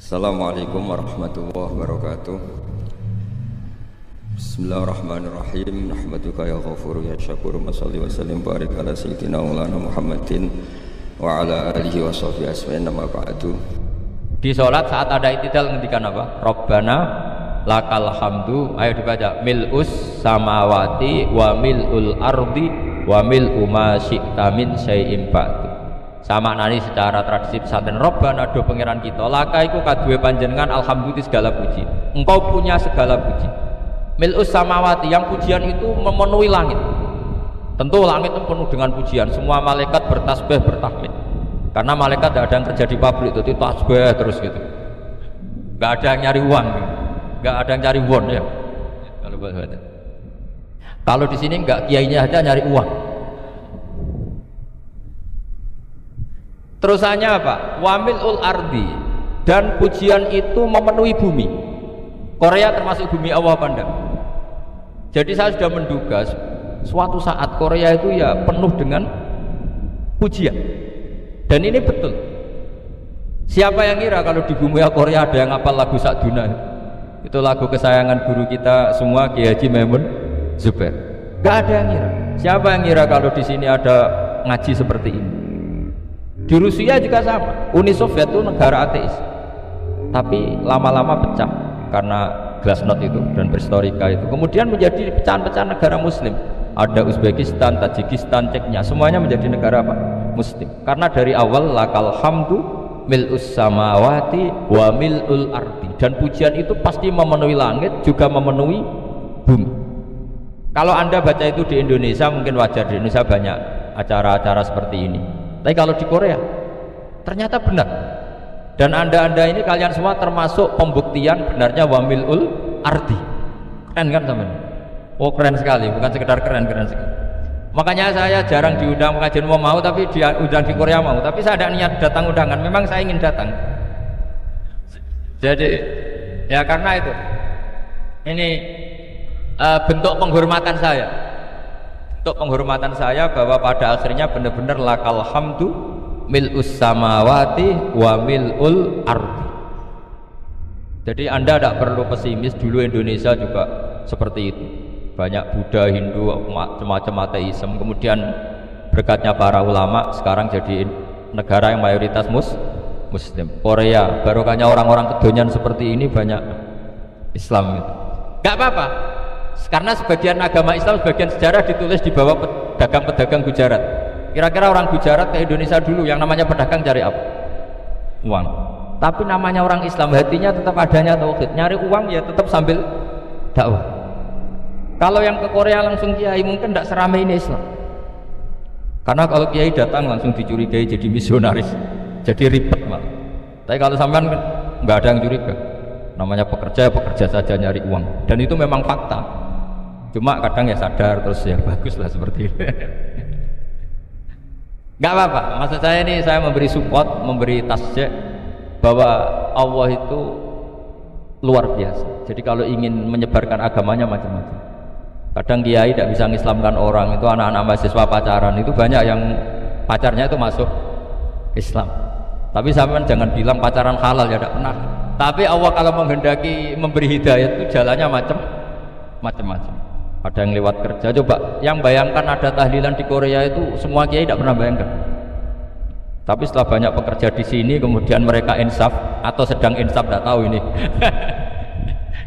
Assalamualaikum warahmatullahi wabarakatuh. Bismillahirrahmanirrahim. Nahmaduka ya ghafuru ya syakuru. Mashalli wa sallim barik ala sayyidina maulana Muhammadin wa ala alihi wa sahbihi asma'in. Nama ba'du. Di sholat saat ada i'tidal ngendikan apa? Rabbana lakal hamdu. Ayo dibaca. Mil'us samawati wa mil'ul ardi wa mil'u ma syi'ta min syai'in ba'du. Sama nani secara tradisi pesantren Rabbana do pangeran kita laka iku kaduwe panjenengan alhamdulillah segala puji. Engkau punya segala puji. Mil'us samawati, yang pujian itu memenuhi langit. Tentu langit itu penuh dengan pujian. Semua malaikat bertasbih bertahmid. Karena malaikat tidak ada yang kerja di pabrik itu tasbih terus gitu. Gak ada yang nyari uang, gak ada yang cari won ya. Kalau di sini nggak kiainya aja nyari uang. Terusannya apa? Wamilul ardi, dan pujian itu memenuhi bumi. Korea termasuk bumi Allah apa enggak? Jadi saya sudah menduga suatu saat Korea itu ya penuh dengan pujian. Dan ini betul. Siapa yang kira kalau di bumi Korea ada yang hafal lagu Sakduna? Itu lagu kesayangan guru kita semua, Kiai Haji Maimun Zubair. Gak ada yang kira. Siapa yang kira kalau di sini ada ngaji seperti ini? Di Rusia juga sama. Uni Soviet itu negara ateis, tapi lama-lama pecah karena glasnost itu dan perestroika itu. Kemudian menjadi pecahan-pecahan negara Muslim. Ada Uzbekistan, Tajikistan, Ceknya, semuanya menjadi negara apa? Muslim. Karena dari awal lakal hamdu mil'us samawati wa mil'ul ardi, dan pujian itu pasti memenuhi langit juga memenuhi bumi. Kalau anda baca itu di Indonesia mungkin wajar, di Indonesia banyak acara-acara seperti ini. Tapi kalau di Korea ternyata benar, dan anda ini kalian semua termasuk pembuktian benarnya wamilul ardi. Keren kan teman? Oh keren sekali, bukan sekedar keren sekali. Makanya saya jarang diundang pengajian mau, tapi diundang di Korea mau. Tapi saya ada niat datang undangan, memang saya ingin datang. Jadi ya karena itu ini bentuk penghormatan saya. Untuk penghormatan saya bahwa pada akhirnya benar-benar lakal hamdu mil'us samawati wa mil'ul ardi. Jadi anda tidak perlu pesimis, dulu Indonesia juga seperti itu. Banyak Buddha, Hindu, macam-macam ateisme. Kemudian berkatnya para ulama sekarang jadi negara yang mayoritas Muslim. Korea barokahnya orang-orang kedonyan seperti ini banyak Islam gitu. Gak apa-apa, karena sebagian agama Islam, sebagian sejarah ditulis di bawah pedagang-pedagang Gujarat. Kira-kira orang Gujarat ke Indonesia dulu yang namanya pedagang cari apa? Uang. Tapi namanya orang Islam, hatinya tetap adanya tauhid. Nyari uang ya tetap sambil dakwah. Kalau yang ke Korea langsung kiai mungkin tidak seramai ini Islam. Karena kalau kiai datang langsung dicurigai jadi misionaris, jadi ribet malah. Tapi kalau sampean nggak ada yang curiga. Namanya pekerja saja nyari uang, dan itu memang fakta. Cuma kadang ya sadar terus ya bagus lah seperti itu. Gak apa-apa, maksud saya ini saya memberi support, memberi tasjid bahwa Allah itu luar biasa. Jadi kalau ingin menyebarkan agamanya macam-macam. Kadang kiai tidak bisa mengislamkan orang, itu anak-anak mahasiswa pacaran itu banyak yang pacarnya itu masuk Islam. Tapi sampean jangan bilang pacaran halal, ya tidak pernah. Tapi Allah kalau menghendaki memberi hidayah itu jalannya macam-macam. Ada yang lewat kerja. Coba yang bayangkan ada tahlilan di Korea itu semua kiai tidak pernah bayangkan. Tapi setelah banyak pekerja di sini kemudian mereka insaf atau sedang insaf tidak tahu ini.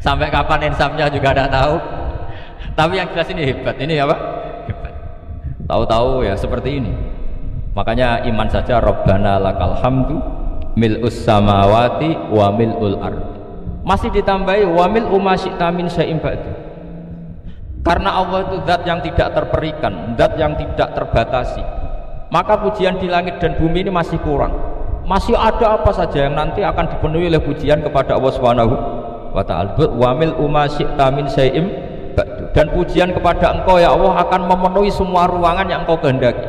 Sampai kapan insafnya juga tidak tahu. Tapi yang jelas ini hebat. Ini apa? Hebat. Tahu-tahu ya seperti ini. Makanya iman saja Rabbana lakal hamdu mil'us samawati wa mil'ul ardi. Masih ditambahi wa mil'u ma syi'ta min syai'in ba'du. Karena Allah itu zat yang tidak terperikan, zat yang tidak terbatasi. Maka pujian di langit dan bumi ini masih kurang. Masih ada apa saja yang nanti akan dipenuhi oleh pujian kepada Allah Subhanahu wa ta'ala. Wa mil'u ma syi'ta min syai'in ba'du. Dan pujian kepada Engkau ya Allah akan memenuhi semua ruangan yang Engkau kehendaki.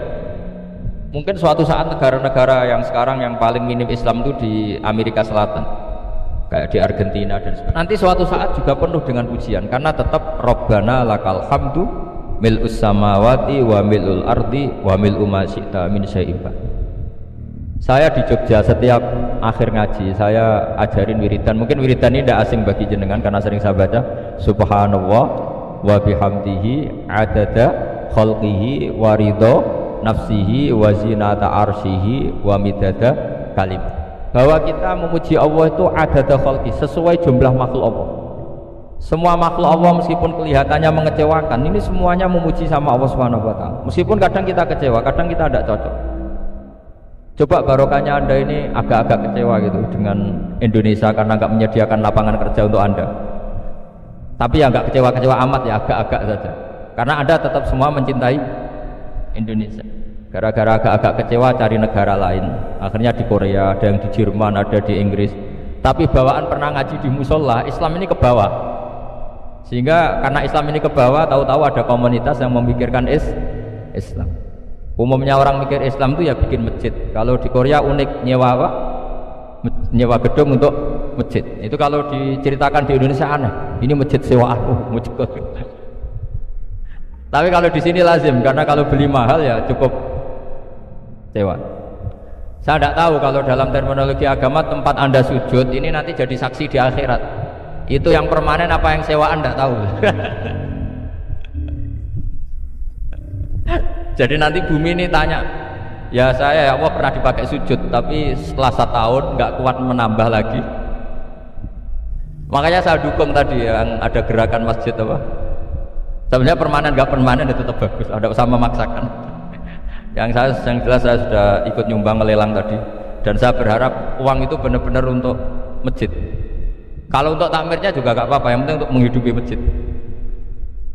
Mungkin suatu saat negara-negara yang sekarang yang paling minim Islam itu di Amerika Selatan, kayak di Argentina dan sebagainya. Nanti suatu saat juga penuh dengan pujian, karena tetap Rabbana lakal hamdu mil'us samawati wa mil'ul ardi wa mil'u ma syi'ta min syai'in ba'd. Saya di Jogja setiap akhir ngaji saya ajarin wiridan. Mungkin wiridan ini tidak asing bagi jenengan karena sering saya baca Subhanallah wa bihamdihi adada khalqihi wa ridha nafsihi wa zinata arsyihi wa midada kalim. Bahwa kita memuji Allah itu adada khalqi, sesuai jumlah makhluk Allah. Semua makhluk Allah meskipun kelihatannya mengecewakan, ini semuanya memuji sama Allah Subhanahu wa taala. Meskipun kadang kita kecewa, kadang kita tidak cocok. Coba barokahnya Anda ini agak-agak kecewa gitu dengan Indonesia karena nggak menyediakan lapangan kerja untuk Anda. Tapi ya nggak kecewa-kecewa amat ya, agak-agak saja. Karena Anda tetap semua mencintai Indonesia. Gara-gara agak-agak kecewa cari negara lain. Akhirnya di Korea, ada yang di Jerman, ada di Inggris. Tapi bawaan pernah ngaji di musola, Islam ini ke bawah. Sehingga karena Islam ini ke bawah, tahu-tahu ada komunitas yang memikirkan Islam. Umumnya orang mikir Islam itu ya bikin masjid. Kalau di Korea unik nyewa apa? Nyewa gedung untuk masjid. Itu kalau diceritakan di Indonesia aneh. Ini masjid sewaan. Masjid. Tapi kalau di sini lazim karena kalau beli mahal ya cukup sewa. Saya tidak tahu kalau dalam terminologi agama tempat Anda sujud ini nanti jadi saksi di akhirat. Itu yang permanen apa yang sewaan tidak tahu. Jadi nanti bumi ini tanya, ya saya ya Allah pernah dipakai sujud, tapi setelah 1 tahun nggak kuat menambah lagi. Makanya saya dukung tadi yang ada gerakan masjid apa. Sebenarnya permanen nggak permanen itu tetap bagus, ada usah memaksakan. Yang jelas saya sudah ikut nyumbang lelang tadi, dan saya berharap uang itu benar-benar untuk masjid. Kalau untuk takmirnya juga nggak apa-apa, yang penting untuk menghidupi masjid.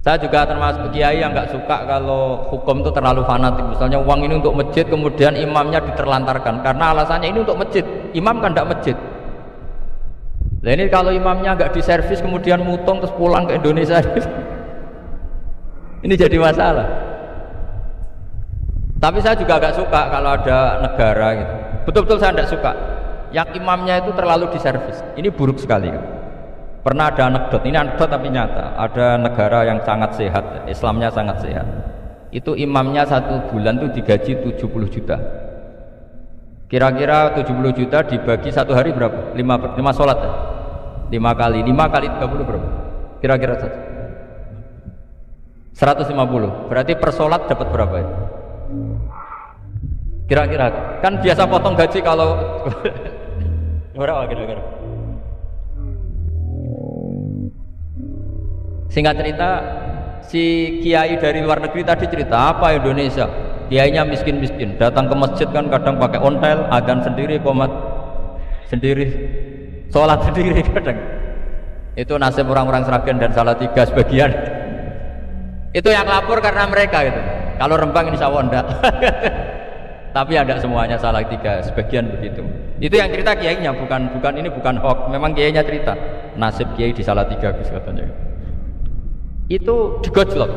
Saya juga termasuk kiai yang nggak suka kalau hukum itu terlalu fanatik. Misalnya uang ini untuk masjid, kemudian imamnya diterlantarkan karena alasannya ini untuk masjid. Imam kan tidak masjid. Nah ini kalau imamnya nggak diservis kemudian mutung terus pulang ke Indonesia, ini jadi masalah. Tapi saya juga agak suka kalau ada negara gitu. Betul-betul saya tidak suka yang imamnya itu terlalu diservis. Ini buruk sekali kan. Pernah ada anekdot, ini anekdot tapi nyata. Ada negara yang sangat sehat, Islamnya sangat sehat. Itu imamnya 1 bulan tuh digaji 70 juta. Kira-kira 70 juta dibagi 1 hari berapa? 5 sholat ya? 5 kali 30 berapa? Kira-kira saja 150. Berarti per sholat dapat berapa ya? Kira-kira kan biasa potong gaji kalau berapa kira-kira? Singkat cerita, si kiai dari luar negeri tadi cerita apa Indonesia, kiainya miskin-miskin, datang ke masjid kan kadang pakai ontel, adzan sendiri, qomat sendiri, sholat sendiri kadang. Itu nasib orang-orang Sragen dan Salatiga sebagian. Itu yang lapor karena mereka gitu. Kalau Rembang insya Allah enggak. Tapi ada semuanya Salatiga, sebagian begitu. Itu yang cerita kiainya, bukan hoax, memang kiainya cerita. Nasib kiai di Salatiga katanya. Itu digojlok,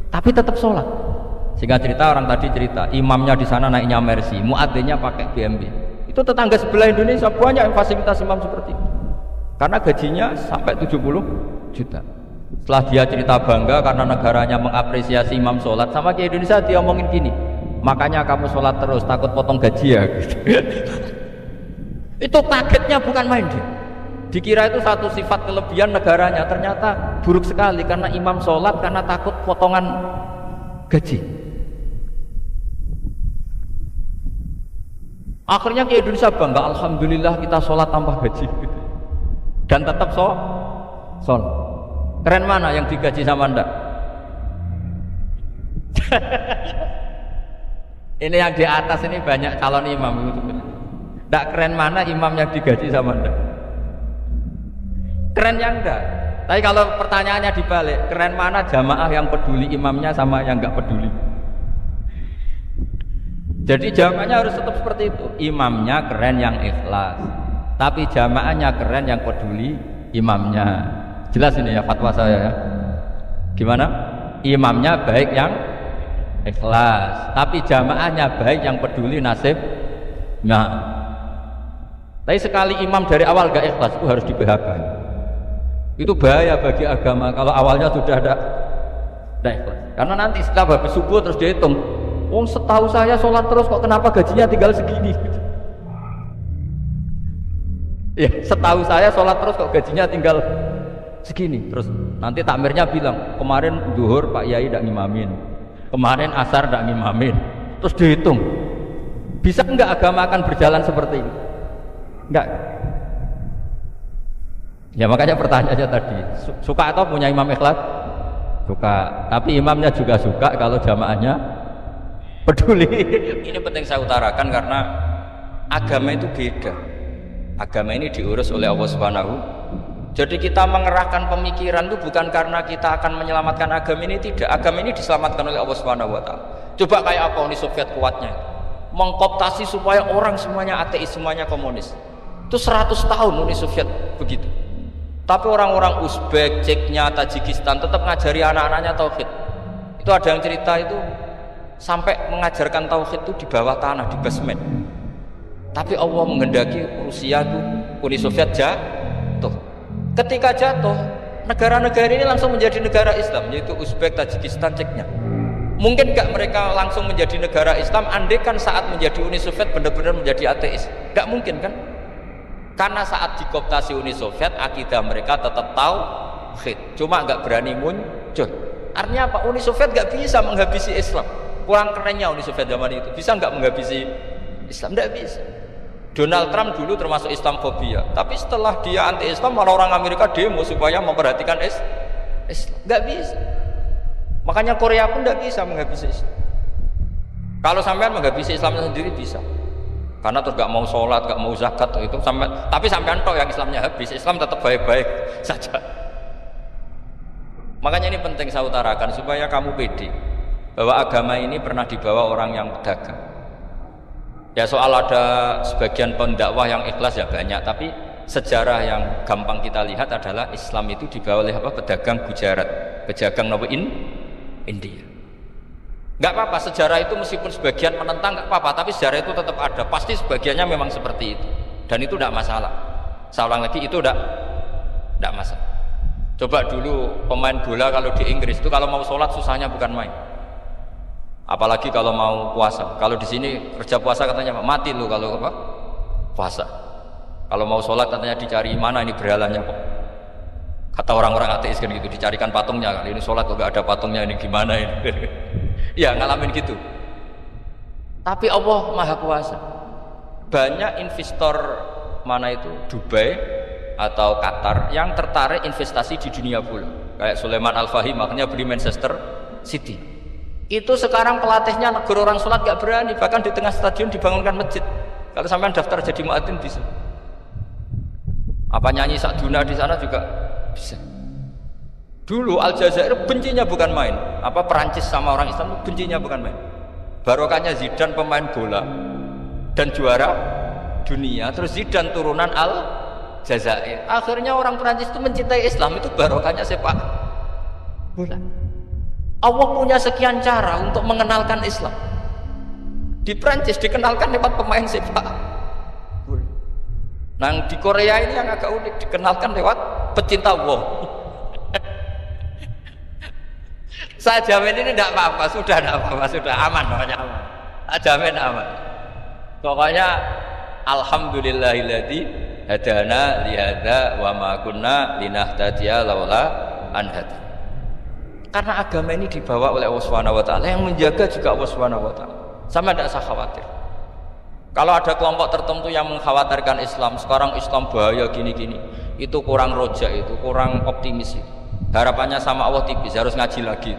tapi tetap sholat. Sehingga cerita orang tadi cerita, imamnya di sana naiknya Mercy, muadzinnya pakai BMW. Itu tetangga sebelah Indonesia banyak yang fasilitas imam seperti itu. Karena gajinya sampai 70 juta. Setelah dia cerita bangga karena negaranya mengapresiasi imam sholat, sama kayak Indonesia dia omongin gini, makanya kamu sholat terus takut potong gaji ya. Itu kagetnya bukan main dia. Dikira itu satu sifat kelebihan negaranya, ternyata buruk sekali karena imam sholat karena takut potongan gaji. Akhirnya ke Indonesia bangga, alhamdulillah kita sholat tambah gaji dan tetap sholat. Keren mana yang digaji sama Anda? Ini yang di atas ini banyak calon imam. Tidak keren mana imam yang digaji sama Anda? Keren yang enggak. Tapi kalau pertanyaannya dibalik, keren mana jamaah yang peduli imamnya sama yang enggak peduli? Jadi jawabannya harus tetap seperti itu. Imamnya keren yang ikhlas, tapi jamaahnya keren yang peduli imamnya. Jelas ini ya fatwa saya ya. Gimana? Imamnya baik yang ikhlas, tapi jamaahnya baik yang peduli nasib. Nah, tapi sekali imam dari awal gak ikhlas itu harus di-PHK. Itu bahaya bagi agama kalau awalnya sudah ada ikhlas. Karena nanti setelah habis subuh terus dihitung Wong setahu saya sholat terus kok kenapa gajinya tinggal segini? Ya, setahu saya sholat terus kok gajinya tinggal segini. Terus nanti takmirnya bilang, kemarin zuhur Pak Yai tidak ngimamin, kemarin asar tidak ngimamin. Terus dihitung, bisa enggak agama akan berjalan seperti ini? Enggak. Ya makanya pertanyaannya tadi, suka atau punya imam ikhlas? Suka. Tapi imamnya juga suka kalau jamaahnya peduli. Ini penting saya utarakan karena agama itu beda. Agama ini diurus oleh Allah Subhanahu. Jadi kita mengerahkan pemikiran itu bukan karena kita akan menyelamatkan agama ini, tidak. Agama ini diselamatkan oleh Allah Subhanahu wa taala. Coba kayak apa Uni Soviet kuatnya? Mengkooptasi supaya orang semuanya ateis, semuanya komunis. Itu 100 tahun Uni Soviet begitu. Tapi orang-orang Uzbek, Ceknya, Tajikistan tetap ngajari anak-anaknya tauhid. Itu ada yang cerita itu sampai mengajarkan tauhid itu di bawah tanah, di basement. Tapi Allah menghendaki Rusia itu, Uni Soviet jatuh. Ketika jatuh, negara-negara ini langsung menjadi negara Islam, yaitu Uzbek, Tajikistan, Ceknya. Mungkin nggak mereka langsung menjadi negara Islam, andai kan saat menjadi Uni Soviet benar-benar menjadi ateis? Nggak mungkin kan? Karena saat dikooptasi Uni Soviet, akidah mereka tetap tauhid, cuma nggak berani muncul. Artinya apa? Uni Soviet nggak bisa menghabisi Islam. Kurang kerennya Uni Soviet zaman itu, bisa nggak menghabisi Islam? Nggak bisa. Donald Trump dulu termasuk Islamfobia, tapi setelah dia anti-Islam malah orang Amerika demo supaya memperhatikan Islam. Nggak bisa. Makanya Korea pun nggak bisa menghabisi Islam. Kalau sampean menghabisi Islamnya sendiri bisa, karena terus nggak mau sholat, nggak mau zakat itu sampai. Tapi sampean toh yang Islamnya habis, Islam tetap baik-baik saja. Makanya ini penting saya utarakan supaya kamu pede bahwa agama ini pernah dibawa orang yang pedagang. Ya soal ada sebagian pendakwah yang ikhlas ya banyak, tapi sejarah yang gampang kita lihat adalah Islam itu dibawa oleh apa? Pedagang Gujarat, pedagang India. Nggak apa-apa, sejarah itu meskipun sebagian menentang nggak apa-apa, tapi sejarah itu tetap ada. Pasti sebagiannya memang seperti itu, dan itu tidak masalah. Saya ulang lagi, itu tidak masalah. Coba dulu pemain bola kalau di Inggris itu kalau mau sholat susahnya bukan main. Apalagi kalau mau puasa. Kalau di sini kerja puasa katanya mati lu kalau apa? Puasa. Kalau mau sholat katanya dicari mana ini berhalanya kok. Kata orang-orang ateis kan gitu, dicarikan patungnya. Kali ini sholat kok gak ada patungnya, ini gimana ini? Ya ngalamin gitu. Tapi Allah Maha Kuasa. Banyak investor mana itu Dubai atau Qatar yang tertarik investasi di dunia bola. Kayak Sulaiman Al-Fahim makanya beli Manchester City. Itu sekarang pelatihnya negara orang sholat gak berani, bahkan di tengah stadion dibangunkan masjid. Kalau sampai daftar jadi muadzin bisa. Apa nyanyi Sakduna di sana juga bisa. Dulu Aljazair bencinya bukan main. Apa Perancis sama orang Islam bencinya bukan main. Barokahnya Zidane pemain bola dan juara dunia. Terus Zidane turunan Aljazair. Akhirnya orang Perancis itu mencintai Islam, itu barokahnya sepak bola. Allah punya sekian cara untuk mengenalkan Islam. Di Prancis dikenalkan lewat pemain sepak bola. Nah di Korea ini yang agak unik, dikenalkan lewat pecinta Allah. Saya jamin ini tidak apa-apa, sudah tidak apa-apa, sudah aman, pokoknya aman. Saya jamin aman. Pokoknya alhamdulillahilladzi hadana lihada wa ma kunna linahtadiya laula an hada. Karena agama ini dibawa oleh Allah Subhanahu wa taala, yang menjaga juga Allah Subhanahu wa taala. Sama tidak usah khawatir. Kalau ada kelompok tertentu yang mengkhawatirkan Islam, sekarang Islam bahaya gini-gini, itu kurang roja, itu kurang optimis. Harapannya sama Allah tipis, harus ngaji lagi.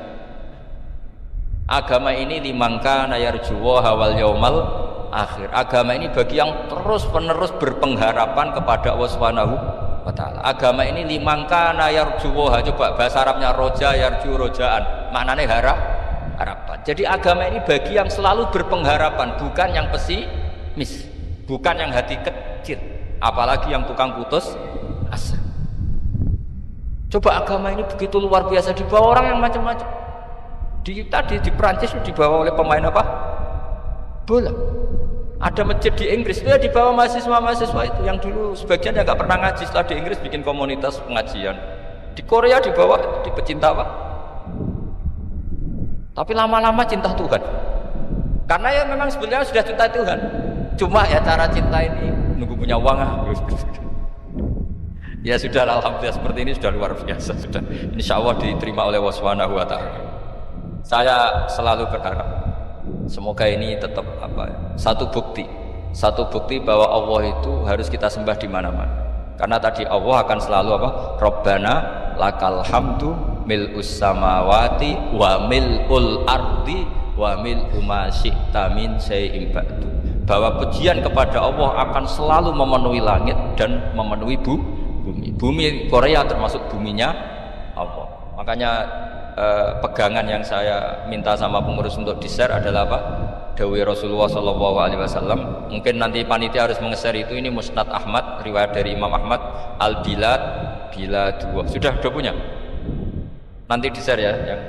Agama ini limangka nayarjuwa hawal yaumal akhir. Agama ini bagi yang terus-menerus berpengharapan kepada Allah Subhanahu wa ta'ala. Agama ini limangka nayarjuwa, coba bahasa Arabnya roja, yarju, rojaan, maknanya harapan. Jadi agama ini bagi yang selalu berpengharapan, bukan yang pesimis, bukan yang hati kecil, apalagi yang tukang putus asa. Coba agama ini begitu luar biasa, dibawa orang yang macam-macam. Tadi di Prancis dibawa oleh pemain apa? Bola. Ada masjid di Inggris itu ya dibawa mahasiswa-mahasiswa itu yang dulu sebagian yang nggak pernah ngaji, setelah di Inggris bikin komunitas pengajian. Di Korea dibawa di pecinta apa? Tapi lama-lama cinta Tuhan. Karena ya memang sebenarnya sudah cinta Tuhan. Cuma ya cara cinta ini nunggu punya uang Ya sudah, alhamdulillah seperti ini sudah luar biasa, sudah insya Allah diterima oleh Allah Subhanahu wa Ta'ala. Saya selalu berharap semoga ini tetap satu bukti bahwa Allah itu harus kita sembah di mana-mana. Karena tadi Allah akan selalu Rabbana lakal hamdu mil'us samawati wa mil'ul ardi wa mil'u ma syi'ta min syai'in ba'du. Bahwa pujian kepada Allah akan selalu memenuhi langit dan memenuhi bumi. Bumi Korea termasuk buminya Allah. Makanya pegangan yang saya minta sama pengurus untuk di-share adalah Dawai Rasulullah SAW. Mungkin nanti panitia harus menge-share itu. Ini Musnad Ahmad, riwayat dari Imam Ahmad, Al-Bilad Biladullah. Sudah punya? Nanti di-share ya, yang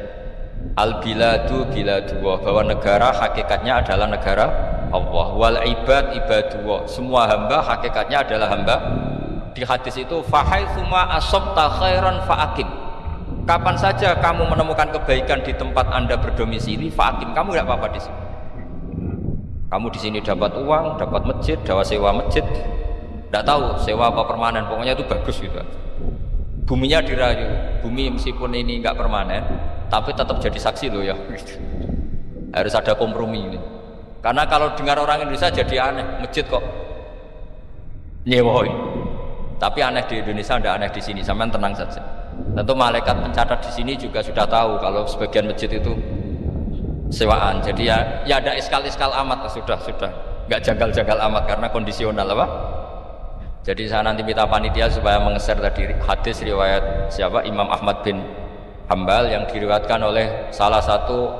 Al-Biladu Biladullah, bahwa negara hakikatnya adalah negara Allah. Wal ibad ibadullah, semua hamba hakikatnya adalah hamba. Di hadis itu fahaitsuma asabta khairan fa'akim, kapan saja kamu menemukan kebaikan di tempat Anda berdomisili, fa'akim, kamu tidak apa-apa di sini. Kamu di sini dapat uang, dapat masjid, dapat sewa masjid, tidak tahu sewa apa permanen, pokoknya itu bagus gitu. Buminya dirayu, bumi meskipun ini nggak permanen tapi tetap jadi saksi loh ya. Harus ada kompromi ini. Karena kalau dengar orang Indonesia jadi aneh, masjid kok nyewoi. Tapi aneh di Indonesia, tidak aneh di sini. Sampean tenang saja. Tentu malaikat pencatat di sini juga sudah tahu kalau sebagian masjid itu sewaan. Jadi ya ada iskal-iskal amat, sudah nggak janggal-janggal amat karena kondisional Jadi saya nanti minta panitia supaya menge-share tadi hadis riwayat siapa, Imam Ahmad bin Hambal, yang diriwayatkan oleh salah satu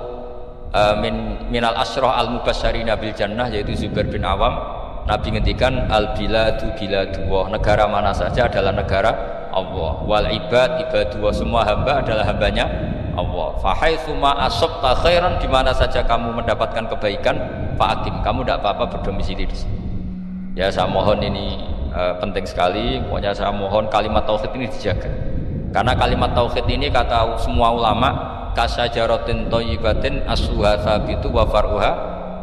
minal asyrah al-mubasysyirina bil jannah, yaitu Zubair bin Awam. Nabi ngendikan al-biladu biladullah, negara mana saja adalah negara Allah. Wal ibad ibadullah, semua hamba adalah hambanya Allah. Fahaitsuma asabta khairan, di mana saja kamu mendapatkan kebaikan, fa'akim, kamu tidak apa-apa berdomisili di sini. Ya saya mohon ini penting sekali. Pokoknya saya mohon kalimat tauhid ini dijaga. Karena kalimat tauhid ini kata semua ulama kasajaratin thayyibatin asluha tsabitu wa far'uha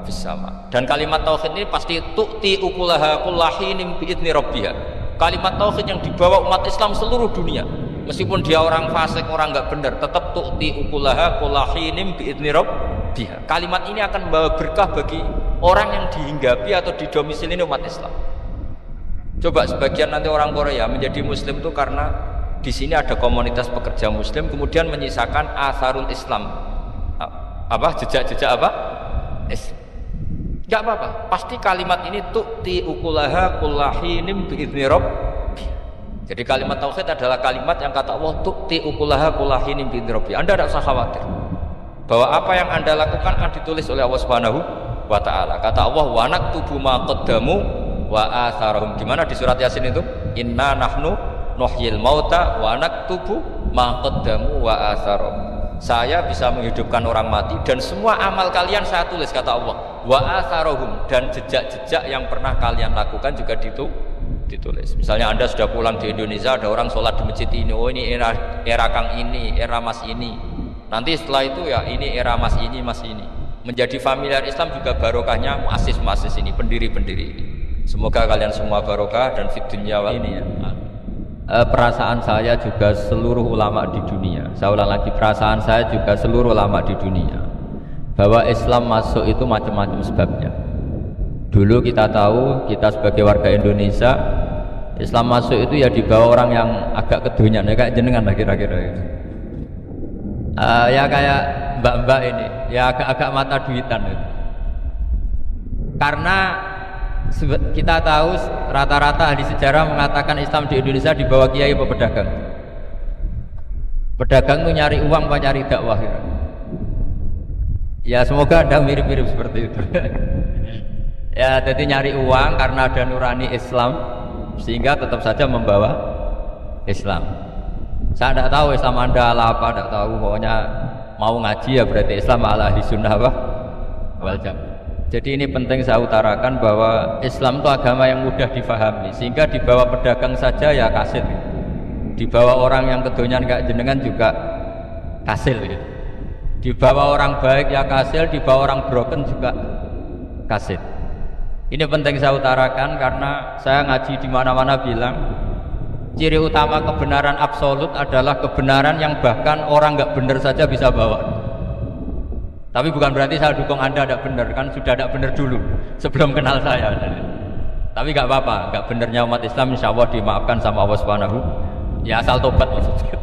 fis-sama. Dan kalimat tauhid ini pasti tu'ti ukulaha kullahinin bi'idzni rabbiha. Kalimat tauhid yang dibawa umat Islam seluruh dunia, meskipun dia orang fasik, orang enggak benar, tetap tu'ti ukulaha kullahinin bi'idzni rabbiha. Kalimat ini akan membawa berkah bagi orang yang dihinggapi atau didomisili umat Islam. Coba sebagian nanti orang Korea menjadi muslim itu karena di sini ada komunitas pekerja muslim, kemudian menyisakan atharul Islam, jejak-jejak Islam. Enggak apa-apa, pasti kalimat ini tu'ti ukulaha kullahinim bi'idzni rabbi. Jadi kalimat tauhid adalah kalimat yang kata Allah tu'ti ukulaha kullahinim bi'idzni rabbi. Anda tidak usah khawatir bahwa apa yang Anda lakukan akan ditulis oleh Allah Subhanahu wa Ta'ala. Kata Allah wa naktubu ma qaddamu wa atharahum. Gimana di surat Yasin itu? Inna nahnu nuhyil mauta wa naktubu ma qaddamu wa atharahum. Saya bisa menghidupkan orang mati dan semua amal kalian saya tulis, kata Allah. Wa atharohum, dan jejak-jejak yang pernah kalian lakukan juga ditulis. Misalnya Anda sudah pulang di Indonesia, ada orang sholat di masjid ini, oh ini era Kang ini, era Mas ini. Nanti setelah itu ya ini era Mas ini, Mas ini. Menjadi familiar Islam juga barokahnya muassis-muassis ini, pendiri-pendiri ini. Semoga kalian semua barokah dan fid dunya wal ini ya. Perasaan saya juga seluruh ulama di dunia, saya ulang lagi, perasaan saya juga seluruh ulama di dunia, bahwa Islam masuk itu macam-macam sebabnya. Dulu kita tahu, kita sebagai warga Indonesia, Islam masuk itu ya dibawa orang yang agak kedonyan, ya kayak jenengan lah kira-kira itu. Ya kayak mbak-mbak ini, ya agak-agak mata duitan itu. Karena kita tahu rata-rata ahli sejarah mengatakan Islam di Indonesia dibawa kiai apa pedagang. Pedagang itu nyari uang apa nyari dakwah ya? Ya semoga Anda mirip-mirip seperti itu. Ya jadi nyari uang karena ada nurani Islam, sehingga tetap saja membawa Islam. Saya tidak tahu Islam Anda apa, tidak tahu, pokoknya mau ngaji ya berarti Islam ala ahli sunnah wal jamaah. Jadi ini penting saya utarakan bahwa Islam itu agama yang mudah difahami, sehingga dibawa pedagang saja ya kasil, dibawa orang yang kedonyan kayak jenengan juga kasil, dibawa orang baik ya kasil, dibawa orang broken juga kaset. Ini penting saya utarakan karena saya ngaji di mana-mana bilang ciri utama kebenaran absolut adalah kebenaran yang bahkan orang nggak benar saja bisa bawa. Tapi bukan berarti saya dukung Anda tidak benar, kan sudah tidak benar dulu sebelum kenal saya. Tapi nggak apa-apa, nggak benernya umat Islam insya Allah dimaafkan sama Allah Subhanahu. Ya asal tobat maksudnya.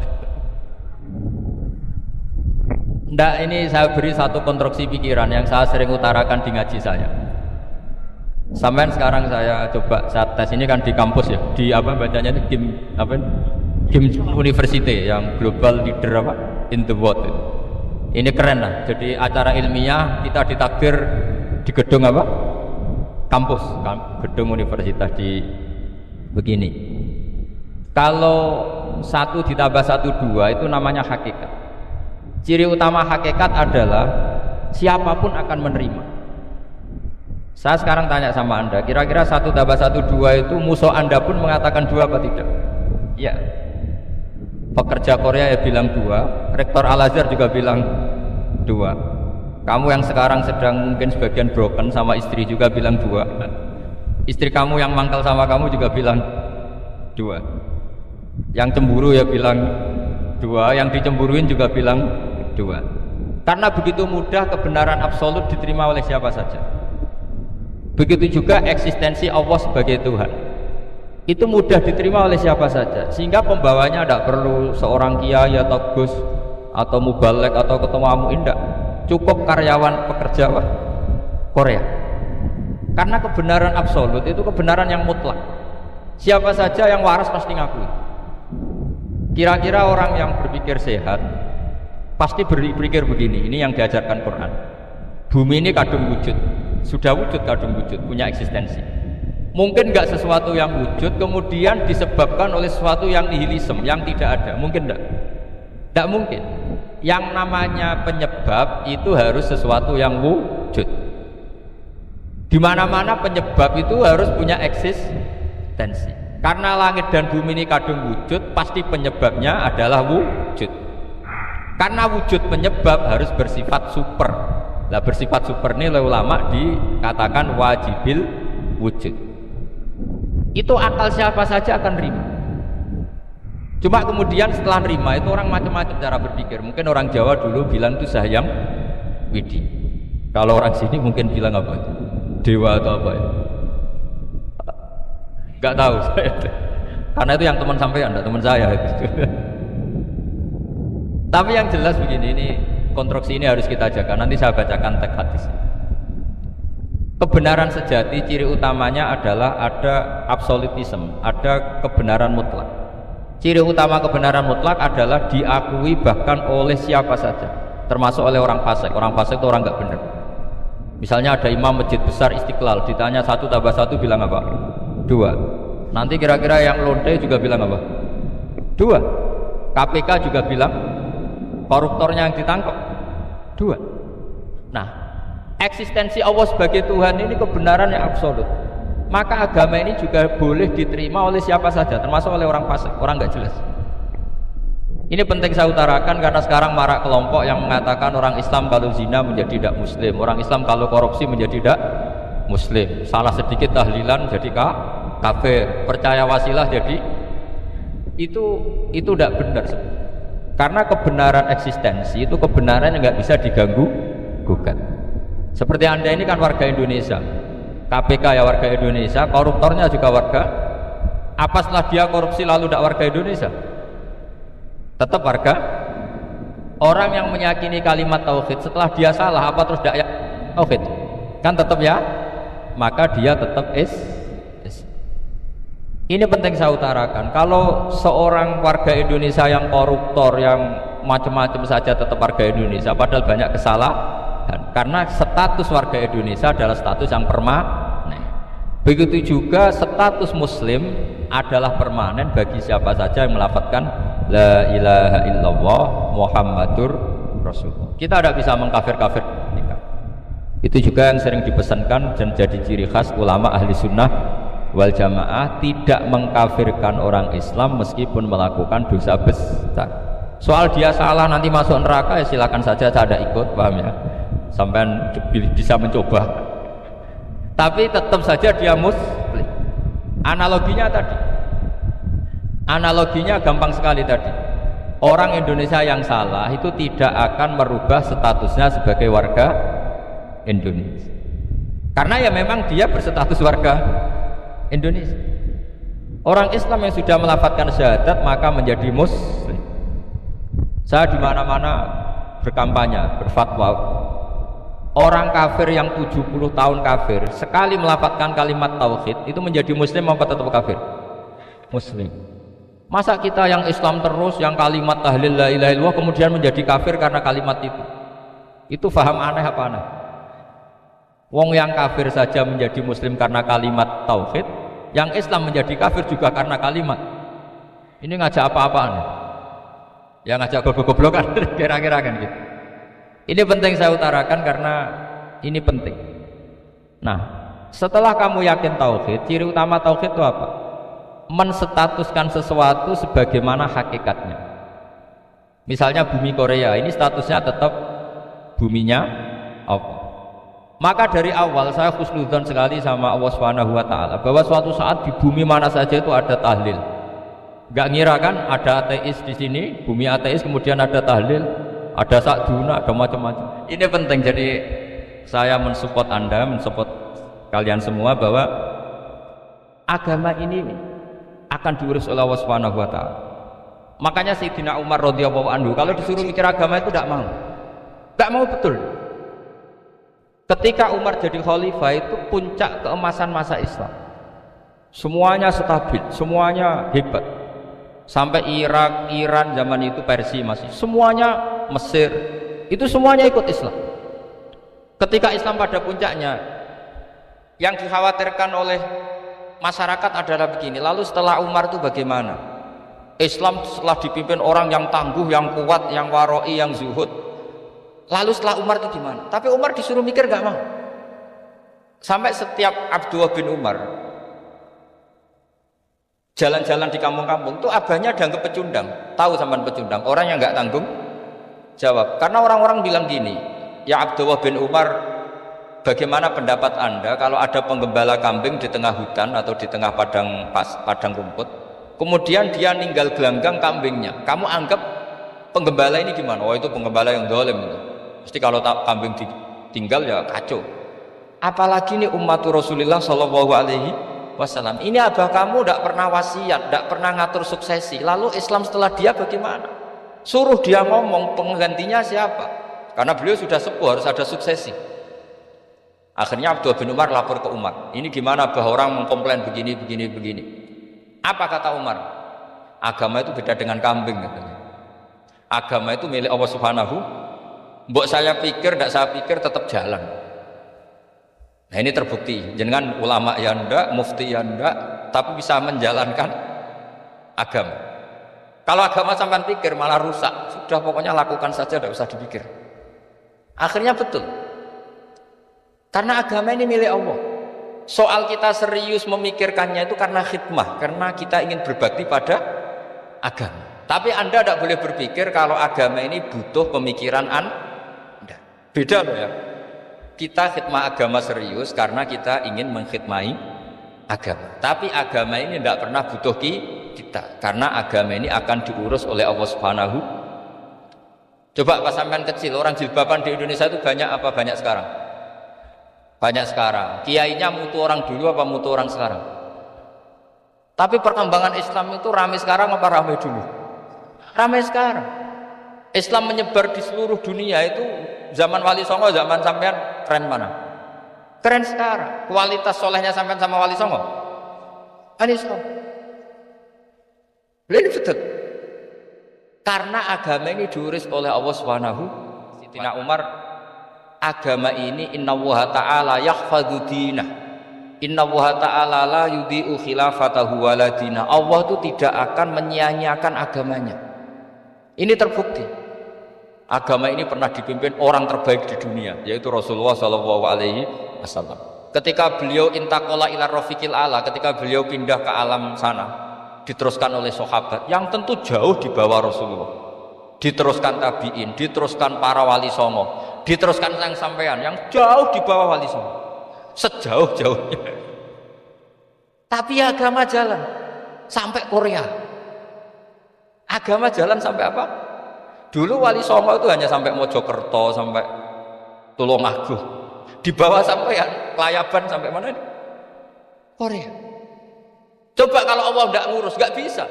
Nggak, ini saya beri satu konstruksi pikiran yang saya sering utarakan di ngaji saya. Sampai sekarang saya coba saya tes, ini kan di kampus ya, di apa bacanya itu GIM University yang Global Leader apa in the World itu. Ini keren lah, jadi acara ilmiah kita ditakdir di gedung apa kampus, gedung universitas di begini. Kalau 1 ditambah 1 2 itu namanya hakikat. Ciri utama hakikat adalah siapapun akan menerima. Saya sekarang tanya sama Anda, kira-kira 1 tambah 1 2 itu musuh Anda pun mengatakan 2 apa tidak? Ya. Pekerja Korea ya bilang 2, rektor Al-Azhar juga bilang 2. Kamu yang sekarang sedang mungkin sebagian broken sama istri juga bilang 2. Istri kamu yang mangkal sama kamu juga bilang 2. Yang cemburu ya bilang 2, yang dicemburuin juga bilang 2. Karena begitu mudah kebenaran absolut diterima oleh siapa saja. Begitu juga eksistensi Allah sebagai Tuhan, itu mudah diterima oleh siapa saja, sehingga pembawanya tidak perlu seorang kiai atau gus atau mubalek atau ketua muin, tidak cukup karyawan pekerja Korea. Karena kebenaran absolut itu kebenaran yang mutlak, siapa saja yang waras pasti ngakui. Kira-kira orang yang berpikir sehat pasti berpikir begini, ini yang diajarkan Quran. Bumi ini kadung wujud, sudah wujud kadung wujud, punya eksistensi. Mungkin nggak sesuatu yang wujud kemudian disebabkan oleh sesuatu yang nihilisme, yang tidak ada, mungkin enggak? Tidak mungkin. Yang namanya penyebab itu harus sesuatu yang wujud. Di mana-mana penyebab itu harus punya eksistensi. Karena langit dan bumi ini kadung wujud, pasti penyebabnya adalah wujud. Karena wujud penyebab harus bersifat super. Lah bersifat super ini oleh ulama dikatakan wajibil wujud. Itu akal siapa saja akan terima. Cuma kemudian setelah nerima itu orang macam-macam cara berpikir. Mungkin orang Jawa dulu bilang itu Sahyam Widi. Kalau orang sini mungkin bilang apa itu? Dewa atau apa ya? Gak tahu saya. Karena itu yang teman sampean, enggak teman saya. Tapi yang jelas begini, ini konstruksi ini harus kita jaga. Nanti saya bacakan teks hadis. Kebenaran sejati ciri utamanya adalah ada absolutisme, ada kebenaran mutlak. Ciri utama kebenaran mutlak adalah diakui bahkan oleh siapa saja, termasuk oleh orang fasik. Orang fasik itu orang nggak benar. Misalnya ada imam masjid besar Istiqlal, ditanya 1 tambah 1 bilang apa? 2. Nanti kira-kira yang lonte juga bilang apa? 2. KPK juga bilang, koruptornya yang ditangkap 2. Nah, eksistensi Allah sebagai Tuhan ini kebenaran yang absolut. Maka agama ini juga boleh diterima oleh siapa saja, termasuk oleh orang fasik, orang nggak jelas. Ini penting saya utarakan karena sekarang marak kelompok yang mengatakan orang Islam kalau zina menjadi tidak muslim, orang Islam kalau korupsi menjadi tidak muslim, salah sedikit tahlilan jadi kafir, percaya wasilah jadi itu tidak benar. Karena kebenaran eksistensi itu kebenaran yang nggak bisa diganggu gugat. Seperti Anda ini kan warga Indonesia, KPK ya warga Indonesia, koruptornya juga warga. Apa setelah dia korupsi lalu tidak warga Indonesia? Tetap warga. Orang yang meyakini kalimat tauhid setelah dia salah apa terus tidak tauhid? Kan tetap ya. Maka dia tetap Ini penting saya utarakan. Kalau seorang warga Indonesia yang koruptor, yang macam-macam saja tetap warga Indonesia, padahal banyak kesalahan. Karena status warga Indonesia adalah status yang permanen. Begitu juga status Muslim adalah permanen bagi siapa saja yang melafadzkan La ilaha illallah Muhammadur Rasulullah. Kita tidak bisa mengkafir-kafir. Itu juga yang sering dipesankan dan jadi ciri khas ulama ahli sunnah wal jamaah, tidak mengkafirkan orang Islam meskipun melakukan dosa besar. Soal dia salah nanti masuk neraka ya silakan saja, saya tidak ikut, paham ya, sampai bisa mencoba. tapi tetap saja dia muslim. Analoginya gampang sekali tadi. Orang Indonesia yang salah itu tidak akan merubah statusnya sebagai warga Indonesia, karena ya memang dia berstatus warga Indonesia. Orang Islam yang sudah melafadzkan syahadat maka menjadi muslim. Saya di mana-mana berkampanye, berfatwa, orang kafir yang 70 tahun kafir sekali melafadzkan kalimat tauhid itu menjadi muslim apa tetap kafir? Muslim. Masa kita yang Islam terus, yang kalimat tahlil la ilaha illallah kemudian menjadi kafir karena kalimat itu? Itu faham aneh apa aneh? Wong yang kafir saja menjadi muslim karena kalimat tauhid, yang Islam menjadi kafir juga karena kalimat. Ini ngajak apa-apaan? Ya ngajak goblok-goblokan kira-kira kan gitu. Ini penting saya utarakan karena ini penting. Nah, setelah kamu yakin tauhid, ciri utama tauhid itu apa? Menstatuskan sesuatu sebagaimana hakikatnya. Misalnya bumi Korea, ini statusnya tetap buminya Allah. Maka dari awal saya husnudzon sekali sama Allah Subhanahu wa taala bahwa suatu saat di bumi mana saja itu ada tahlil. Enggak ngira kan ada ateis di sini, bumi ateis kemudian ada tahlil, ada sakduna, ada macam-macam. Ini penting, jadi saya mensupport Anda, mensupport kalian semua bahwa agama ini akan diurus oleh Allah Subhanahu wa taala. Makanya Sayyidina Umar radhiyallahu anhu kalau disuruh mikir agama itu tidak mau. Tidak mau betul. Ketika Umar jadi khalifah itu puncak keemasan masa Islam. Semuanya stabil, semuanya hebat. Sampai Irak, Iran zaman itu Persia masih. Semuanya Mesir, itu semuanya ikut Islam. Ketika Islam pada puncaknya, yang dikhawatirkan oleh masyarakat adalah begini, lalu setelah Umar itu bagaimana? Islam setelah dipimpin orang yang tangguh, yang kuat, yang waroi, yang zuhud, lalu setelah Umar itu gimana? Tapi Umar disuruh mikir gak mau. Sampai setiap Abdullah bin Umar jalan-jalan di kampung-kampung itu abahnya dianggap pecundang. Tahu sampean pecundang? Orang yang gak tanggung jawab. Karena orang-orang bilang gini, ya Abdullah bin Umar, bagaimana pendapat Anda kalau ada penggembala kambing di tengah hutan atau di tengah padang rumput, kemudian dia ninggal gelanggang kambingnya, kamu anggap penggembala ini gimana? Oh itu penggembala yang dolim itu. Mesti kalau kambing ditinggal ya kacau. Apalagi ini umat Rasulullah Shallallahu Alaihi Wasallam. Ini abah kamu tidak pernah wasiat, tidak pernah ngatur suksesi. Lalu Islam setelah dia bagaimana? Suruh dia ngomong penggantinya siapa? Karena beliau sudah sepuh, harus ada suksesi. Akhirnya Abdullah bin Umar lapor ke Umar, ini gimana bah orang mengkomplain begini. Apa kata Umar? Agama itu beda dengan kambing katanya. Agama itu milik Allah Subhanahu. Mbok saya pikir, tidak saya pikir tetap jalan. Nah ini terbukti, jangan ulama ya ndak, mufti ya ndak, tapi bisa menjalankan agama. Kalau agama sampai pikir malah rusak, sudah pokoknya lakukan saja, tidak usah dipikir. Akhirnya betul. Karena agama ini milik Allah. Soal kita serius memikirkannya itu karena khidmah, karena kita ingin berbakti pada agama. Tapi Anda tidak boleh berpikir kalau agama ini butuh pemikiran Anda. Beda loh ya. Kita khidmah agama serius karena kita ingin mengkhidmai agama. Tapi agama ini tidak pernah butuh kita, karena agama ini akan diurus oleh Allah Subhanahu. Coba pas sampean kecil, orang jilbaban di Indonesia itu banyak apa banyak sekarang? Banyak sekarang. Kiainya mutu orang dulu apa mutu orang sekarang? Tapi perkembangan Islam itu ramai sekarang apa ramai dulu? Ramai sekarang. Islam menyebar di seluruh dunia itu zaman Wali Songo, zaman sampean keren mana? Keren sekarang. Kualitas solehnya sampean sama Wali Songo? Wali Songo. Ini betul. Karena agama ini diurus oleh Allah Subhanahu. Sayyidina Umar, agama ini innallaha ta'ala yahfadzu dinah. Innallaha ta'ala la yudhi'u khilafatahu waladina. Allah itu tidak akan menyia-nyiakan agamanya. Ini terbukti. Agama ini pernah dipimpin orang terbaik di dunia, yaitu Rasulullah Shallallahu Alaihi Wasallam. Ketika beliau intaqala ila rafiqil ala, ketika beliau pindah ke alam sana, diteruskan oleh sahabat yang tentu jauh di bawah Rasulullah. Diteruskan tabiin, diteruskan para wali songo, diteruskan yang sampean yang jauh di bawah wali songo. sejauh-jauhnya. Tapi agama jalan sampai Korea. Agama jalan sampai apa? Dulu Wali Songo itu hanya sampai Mojokerto, sampai Tulungagung. Di bawah sampai ya, Layaban sampai mana ini? Korea. Coba kalau Allah tidak ngurus, nggak bisa.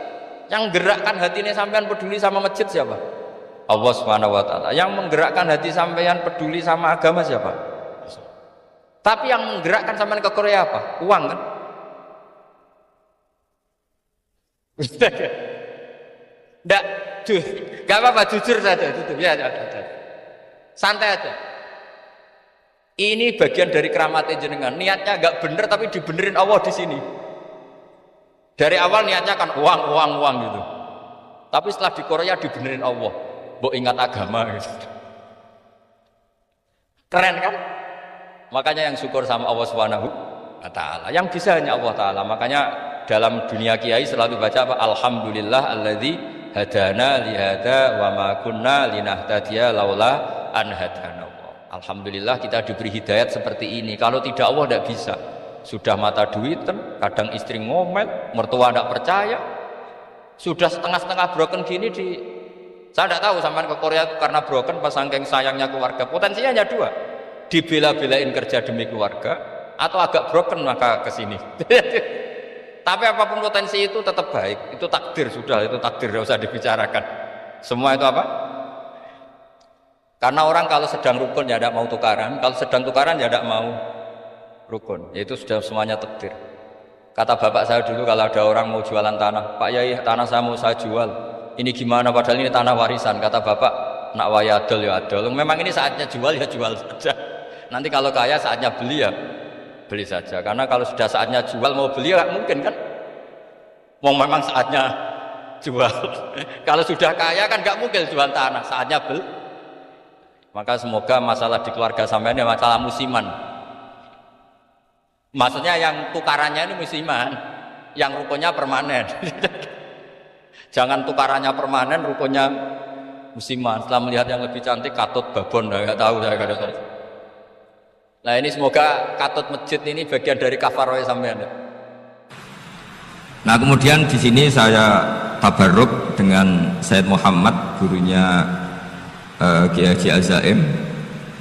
Yang gerakkan hatinya sampean peduli sama masjid siapa? Allah Subhanahu wa taala. Yang menggerakkan hati sampean peduli sama agama siapa? Tapi yang menggerakkan sampean ke Korea apa? Uang kan? Enggak, enggak apa-apa, jujur saja, jujur. Ya, santai aja. Ini bagian dari keramatnya jenengan. Niatnya enggak bener tapi dibenerin Allah di sini. Dari awal niatnya kan uang gitu. Tapi setelah di Korea dibenerin Allah. Mbok ingat agama gitu. Keren kan? Makanya yang syukur sama Allah Subhanahu wa taala. Yang bisa hanya Allah taala. Makanya dalam dunia kiai selalu baca apa? Alhamdulillah alladzi hadana li hada wa ma kunna linahtadiya laula an hadana Allah. Alhamdulillah kita diberi hidayat seperti ini. Kalau tidak Allah tidak bisa. Sudah mata duitan, kadang istri ngomel, mertua tidak percaya. Sudah setengah-setengah broken gini saya tidak tahu sampai ke Korea karena broken pas saking sayangnya keluarga. Potensinya hanya dua. Dibela-belain kerja demi keluarga atau agak broken maka ke sini. Tapi apapun potensi itu tetap baik. Itu takdir sudah, itu takdir tidak usah dibicarakan. Semua itu apa? Karena orang kalau sedang rukun ya tidak mau tukaran, kalau sedang tukaran ya tidak mau rukun. Itu sudah semuanya takdir. Kata bapak saya dulu kalau ada orang mau jualan tanah, Pak Yai tanah saya mau saya jual. Ini gimana? Padahal ini tanah warisan. Kata bapak, nak waya adol ya adol. Memang ini saatnya jual ya jual saja. Nanti kalau kaya saatnya beli ya beli saja. Karena kalau sudah saatnya jual mau beli ya mungkin kan. Mau memang saatnya jual. Kalau sudah kaya kan nggak mungkin jual tanah. Saatnya beli. Maka semoga masalah di keluarga sampean ini masalah musiman. Maksudnya yang tukarannya ini musiman, yang rukunnya permanen. Jangan tukarannya permanen, rukunnya musiman. Setelah melihat yang lebih cantik, katut babon, nggak tahu saya kadang-kadang. Nah ini semoga katut masjid ini bagian dari kafaroh sampean. Nah kemudian di sini saya tabarruk dengan Sayyid Muhammad, gurunya Kiai Haji Al-Zaim.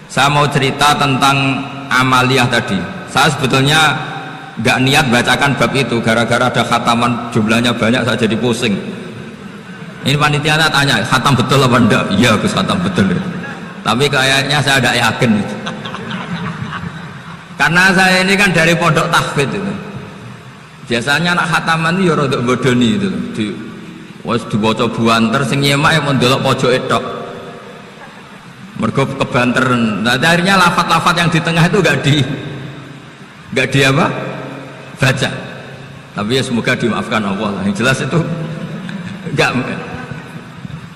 Saya mau cerita tentang amaliyah tadi. Saya sebetulnya nggak niat bacakan bab itu, gara-gara ada khataman jumlahnya banyak saya jadi pusing. Ini panitia tanya, khatam betul apa enggak? Iya Gus, khatam betul. Tapi kayaknya saya tidak yakin. Karena saya ini kan dari pondok tahfidz itu. Biasanya anak khataman itu ya rodok bodoni itu. Wes dibaca buanter sing nyemak ya mendelok pojoke tok. Mergo kebanteren. Nah, akhirnya lafat-lafat yang di tengah itu enggak di apa? Baca. Tapi ya semoga dimaafkan Allah lah. Yang jelas itu enggak.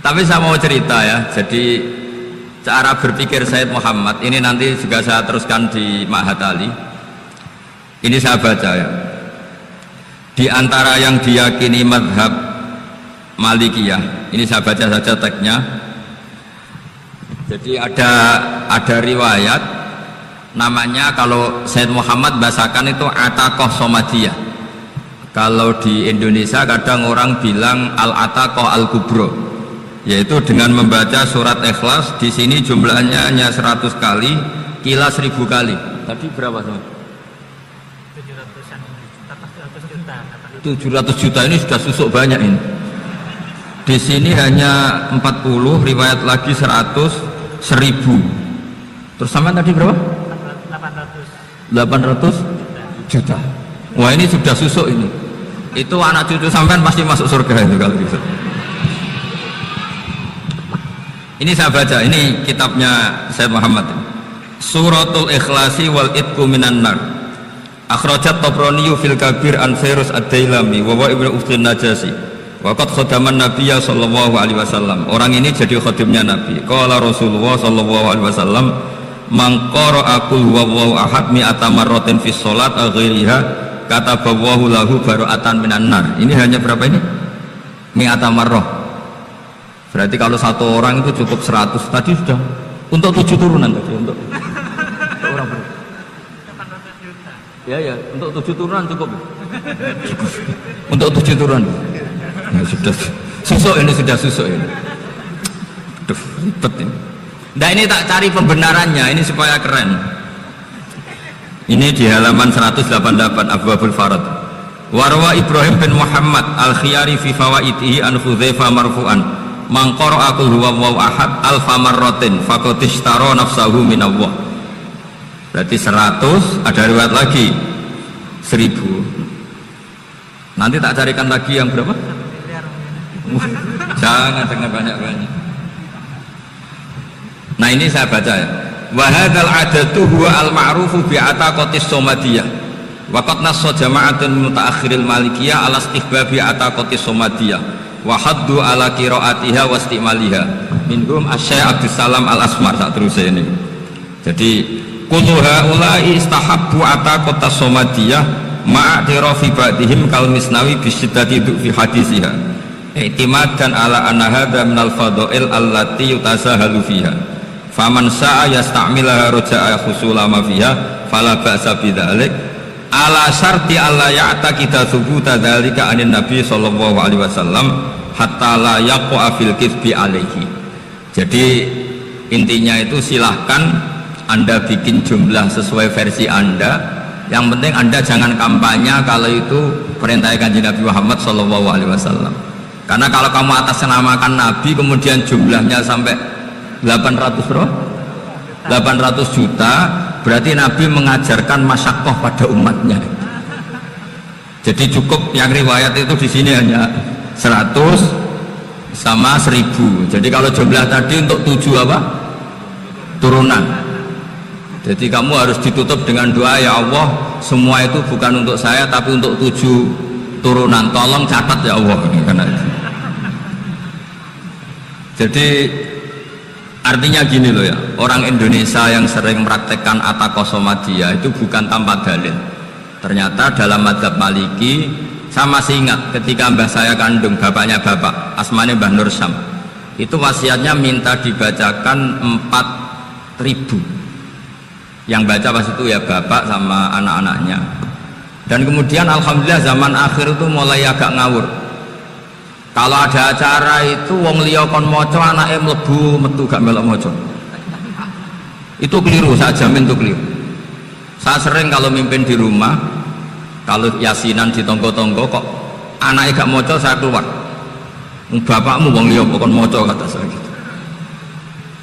Tapi saya mau cerita ya. Jadi cara berpikir Sayyid Muhammad ini nanti juga saya teruskan di Ma'had Ali. Ini saya baca ya. Di antara yang diyakini madhab Malikiyah, ini saya baca saja teksnya. Jadi ada riwayat namanya, kalau Sayyid Muhammad bahasakan itu Ataqah Somadiyah. Kalau di Indonesia kadang orang bilang Al-Ataqah Al-Kubro, yaitu dengan membaca surat Ikhlas. Di sini jumlahnya hanya 100 kali, Kila 1000 kali. Tadi berapa teman? 700 juta ini sudah susuk banyak ini. Di sini hanya 40, riwayat lagi 100, 1000. Terus sampai tadi berapa? 800 juta. Wah ini sudah susuk ini. Itu anak cucu sampean pasti masuk surga itu kalau bisa. Ini saya baca, ini kitabnya Sayyid Muhammad. Suratul Ikhlasi wal Itqu minan nar. Akhrajat Tabrani fil Kabir an Fairuz ad-Dailami wa ibnu Uftin Najasi. Waqad khadaman Nabiyya sallallahu alaihi wasallam. Orang ini jadi khadimnya Nabi. Qala Rasulullah sallallahu alaihi wasallam, "Man qara'a qul huwallahu ahad mi'ata marratin fi shalat ghairiha katabahu lahu bara'atan minan nar." Ini hanya berapa ini? Mi'ata marrah. Berarti kalau satu orang itu cukup 100. Tadi sudah untuk 7 turunan tadi untuk orang berapa? Ya, untuk 7 turunan cukup. Untuk 7 turunan. Ya, sudah susuk ini sudah susuk ini. Aduh, ribet ini. Nah ini tak cari pembenarannya ini supaya keren. Ini di halaman 188 Abwabul Farad. Warwa Ibrahim bin Muhammad al-Khiyari fi fawaidihi an Hudzaifah marfu'an. Man qara'a qul huwallahu ahad alfa marratin faqad ishtara nafsahu min Allah. Berarti 100, ada riwayat lagi 1000. Nanti tak carikan lagi yang berapa? Jangan banyak-banyak. Nah ini saya baca ya. Wa hadzal adatu huwa al-ma'rufu bi ataqatis somadiyah. Wa qad nassa jama'atun mutaakhiril malikiyah ala istihbabi ataqatis somadiyah wa haddu ala qiraatiha wa istimaliha. Minhum Asy-Syaikh Abdus Salam Al-Asmar tak terus ini. Jadi kullu haula'i istahabbu ataqatas somadiyah ma'atirafi ba'dihim kal misnawi bi syiddati fi hadisiha. I'timadan ala anna hadza minal fadha'il allati yutasahalu fiha. Faman sa'a yasta'milaha roja'a khusula ma fiha fala ba'sa bidzalik ala syarti alla ya'taqida thubuta dzalika anin nabi sallallahu alaihi wasallam hatta la yaqa fil kitsbi alaihi. Jadi intinya itu silahkan Anda bikin jumlah sesuai versi Anda, yang penting Anda jangan kampanye kalau itu perintah Kanjeng Nabi Muhammad sallallahu alaihi wasallam. Karena kalau kamu atasnamakan Nabi kemudian jumlahnya sampai 800 juta, berarti Nabi mengajarkan masyaqqah pada umatnya. Jadi cukup yang riwayat itu di sini hanya 100 sama 1000. Jadi kalau jumlah tadi untuk 7 apa? Turunan. Jadi kamu harus ditutup dengan doa, ya Allah, semua itu bukan untuk saya tapi untuk 7 turunan. Tolong catat ya Allah. Karena jadi artinya gini loh ya, orang Indonesia yang sering mempraktekkan ataqosomadiyah itu bukan tanpa dalil. Ternyata dalam madzhab Maliki, saya masih ingat ketika mbah saya kandung, bapaknya bapak, asmanya Mbah Nur Syam, itu wasiatnya minta dibacakan 4.000. Yang baca pas itu ya bapak sama anak-anaknya. Dan kemudian alhamdulillah zaman akhir itu mulai agak ngawur. Kalau ada acara itu wong liya kon maca anake mlebu metu gak melok maca. Itu keliru, saya jamin itu keliru. Saya sering kalau mimpin di rumah, kalau yasinan di tonggo-tonggo kok anake gak maca, saya keluar. Bapakmu wong liya kon maca, kata saya gitu.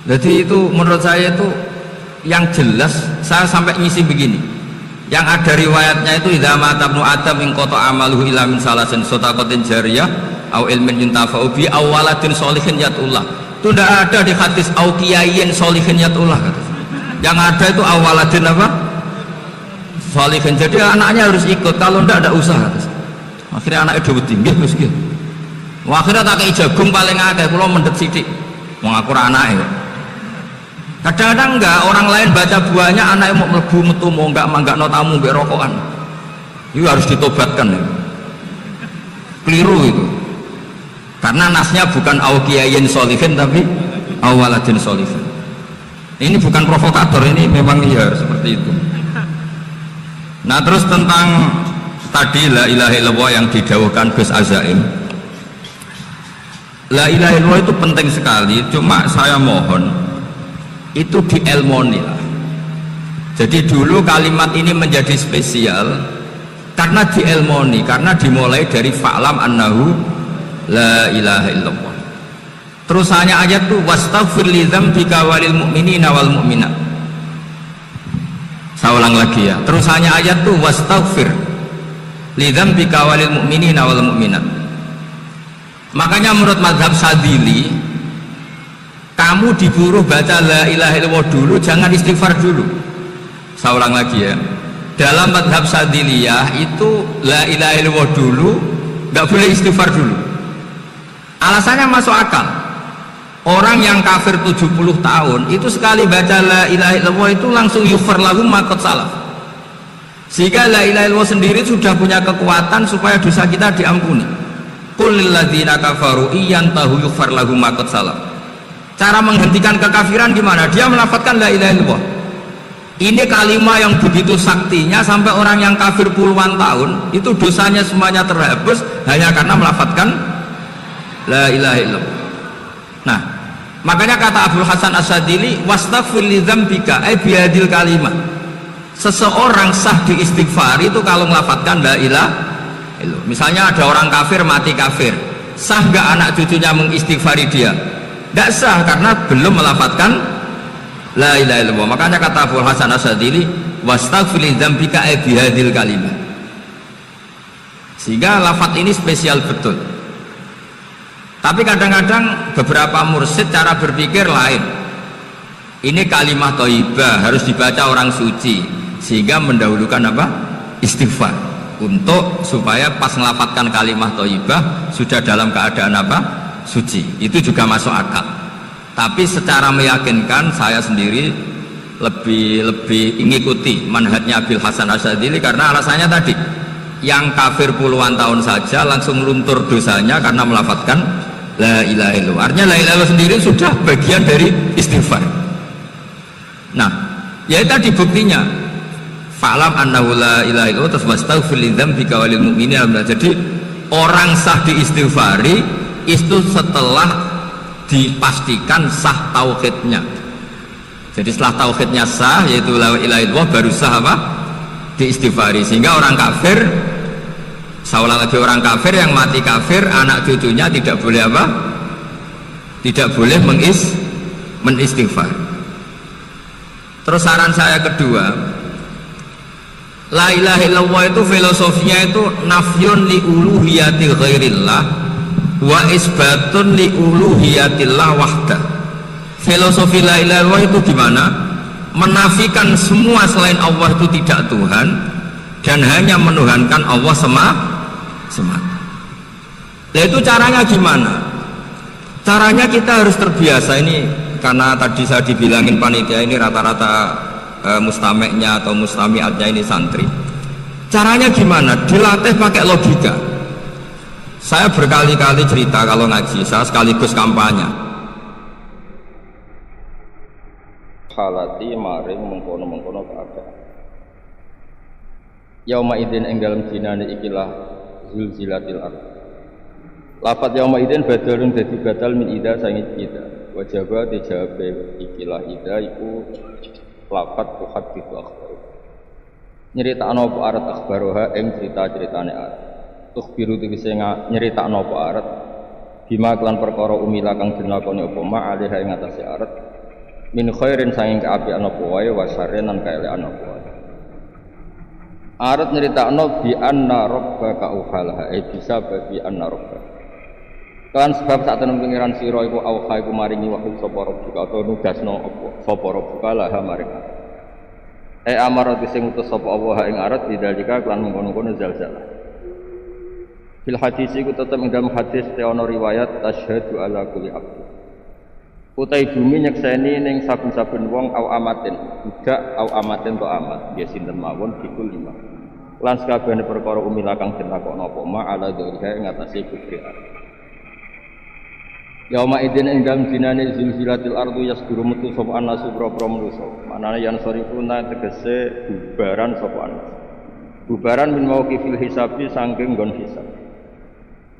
Jadi itu menurut saya itu yang jelas, saya sampai ngisi begini. Yang ada riwayatnya itu idza mata ibnu adam in qata amaluhu illa min salasin shadaqatin jariyah au ilmin yuntafa'u bi awaladin sholihin yatullah. Itu tidak ada di hadis au kiyayin sholihin yatullah. Yang ada itu awaladin apa? Sholihin. Jadi anaknya harus ikut, kalau tidak ada usaha. Akhirnya anaknya dawuh tinggi terus gitu. Akhirnya tak kei jagung paling akeh, kula mendhet sithik. Wong aku ora anake. Kadang-kadang enggak, orang lain baca buahnya anaknya mau mlebu metu mau enggak manggakno tamu mbek rokokan. Itu harus ditobatkan. Keliru itu. Karena nasnya bukan aukiyayin solihin tapi awaladin solihin. Ini bukan provokator, ini memang iya seperti itu. Nah terus tentang tadi la ilaha illallah yang didawuhkan Gus Azaim, la ilaha illallah itu penting sekali, cuma saya mohon itu dielmoni lah. Jadi dulu kalimat ini menjadi spesial karena dielmoni, karena dimulai dari fa'lam annahu la ilaha illallah. Terus hanya ayat tuh wastaghfir li dzambika walil mu'minina wal mu'minat. Saya ulang lagi ya. Terus hanya ayat tuh wastaghfir li dzambika walil mu'minina wal mu'minat. Makanya menurut mazhab Sadili, kamu disuruh baca la ilaha illallah dulu, jangan istighfar dulu. Saya ulang lagi ya. Dalam mazhab Sadiliyah itu la ilaha illallah dulu, nggak boleh istighfar dulu. Alasannya masuk akal. Orang yang kafir 70 tahun itu sekali baca la ilaha illallah itu langsung yughfar lahum ma qad salaf. Sehingga la ilaha illallah sendiri sudah punya kekuatan supaya dosa kita diampuni. Qul lil ladzina kafaru iyantahu yughfar lahum ma qad salaf. Cara menghentikan kekafiran gimana? Dia melafadzkan la ilaha illallah. Ini kalimat yang begitu saktinya sampai orang yang kafir puluhan tahun itu dosanya semuanya terhapus hanya karena melafadzkan la ilaha illallah. Nah, makanya kata Abdul Hasan As-Sadili, wastaghfir li dzambika ay bihadil kalimat. Seseorang sah diistighfar itu kalau melafadzkan la ilaha illallah. Misalnya ada orang kafir mati kafir, sah gak anak cucunya mengistighfari dia? Tidak sah karena belum melafadzkan la ilaha illallah. Makanya kata Abdul Hasan As-Sadili, wastaghfir li dzambika ay bihadil kalimat. Sehingga lafadz ini spesial betul. Tapi kadang-kadang beberapa mursyid cara berpikir lain. Ini kalimat thayyibah harus dibaca orang suci, sehingga mendahulukan apa? Istighfar. Untuk supaya pas melafadzkan kalimat thayyibah sudah dalam keadaan apa? Suci. Itu juga masuk akal. Tapi secara meyakinkan saya sendiri lebih mengikuti manhajnya Abil Hasan Asy-Syadzili karena alasannya tadi, yang kafir puluhan tahun saja langsung luntur dosanya karena melafadzkan la ilaha illallah. Artinya la ilaha illallah sendiri sudah bagian dari istighfar. Nah, ya tadi buktinya. Fa'lam annahu la ilaha illallah wastaghfir li dzambika walil mu'minin. Jadi orang sah diistighfari itu setelah dipastikan sah tauhidnya. Jadi setelah tauhidnya sah, yaitu la ilaha illallah, baru sah apa? Diistighfari. Sehingga orang kafir, seolah lagi orang kafir yang mati kafir, anak cucunya tidak boleh apa? Tidak boleh menistighfar. Terus saran saya kedua, la ilaha illallah itu filosofinya itu nafyun li uluhiyati ghairillah wa isbatun li uluhiyatillah wahdah. Filosofi la ilaha illallah itu gimana? Menafikan semua selain Allah itu tidak Tuhan dan hanya menuhankan Allah semata. Nah, itu caranya gimana? Caranya kita harus terbiasa ini, karena tadi saya dibilangin panitia ini rata-rata mustameknya atau mustamiatnya ini santri. Caranya gimana? Dilatih pakai logika. Saya berkali-kali cerita kalau ngaji, saya sekaligus kampanye. Halati maring mengkono-mengkono keadaan. Yauma idzin ing dalem dinane ikilah zulzilatil ardh. Lafaz yauma idzin badalun dadi batal min idza sangi kita. Wajaba dijawab ikilah idza iku lafaz tuhaditsu akhbar. Nyeritakno apa arat akhbaroha ing cerita-ceritane arat. Tukhbiru tegese nyeritakno apa arat bima kelan perkara umila kang dilakoni apa ma alih ing atase arat min khairin sanging kaapian apa wae wasaren lan kaelekan apa wae. Arat nyeritakno bi anna rabbaka ukhalaha bisa bi anna rabbaka. Kan sebab saat temen pengiran sira iku auha iku maringi wahyu sapa rabbika atau nugasno apa sapa rabbika laha maring. Amara sing utus sapa Allah ing arat didalika kelan mengkono-kono zalzalah. Fil hadis iku tetep ing dalam hadis teono riwayat tasyhadu ala kulli abd. Utai bumi nyekseni ning saben-saben wong au amatin, budak au amatin to amat, ya sinten mawon dikul lima. Lan sakabehane perkara umila kang den lakokno apa ma ala dzalika ing atase kufri. Yauma idzin ing dalem dinane zulzilatil ardu yasduru metu sapa anasu propro manusa. Manane yan sarifuna tegese bubaran sapa anas. Bubaran min mauqifil hisabi saking nggon hisab.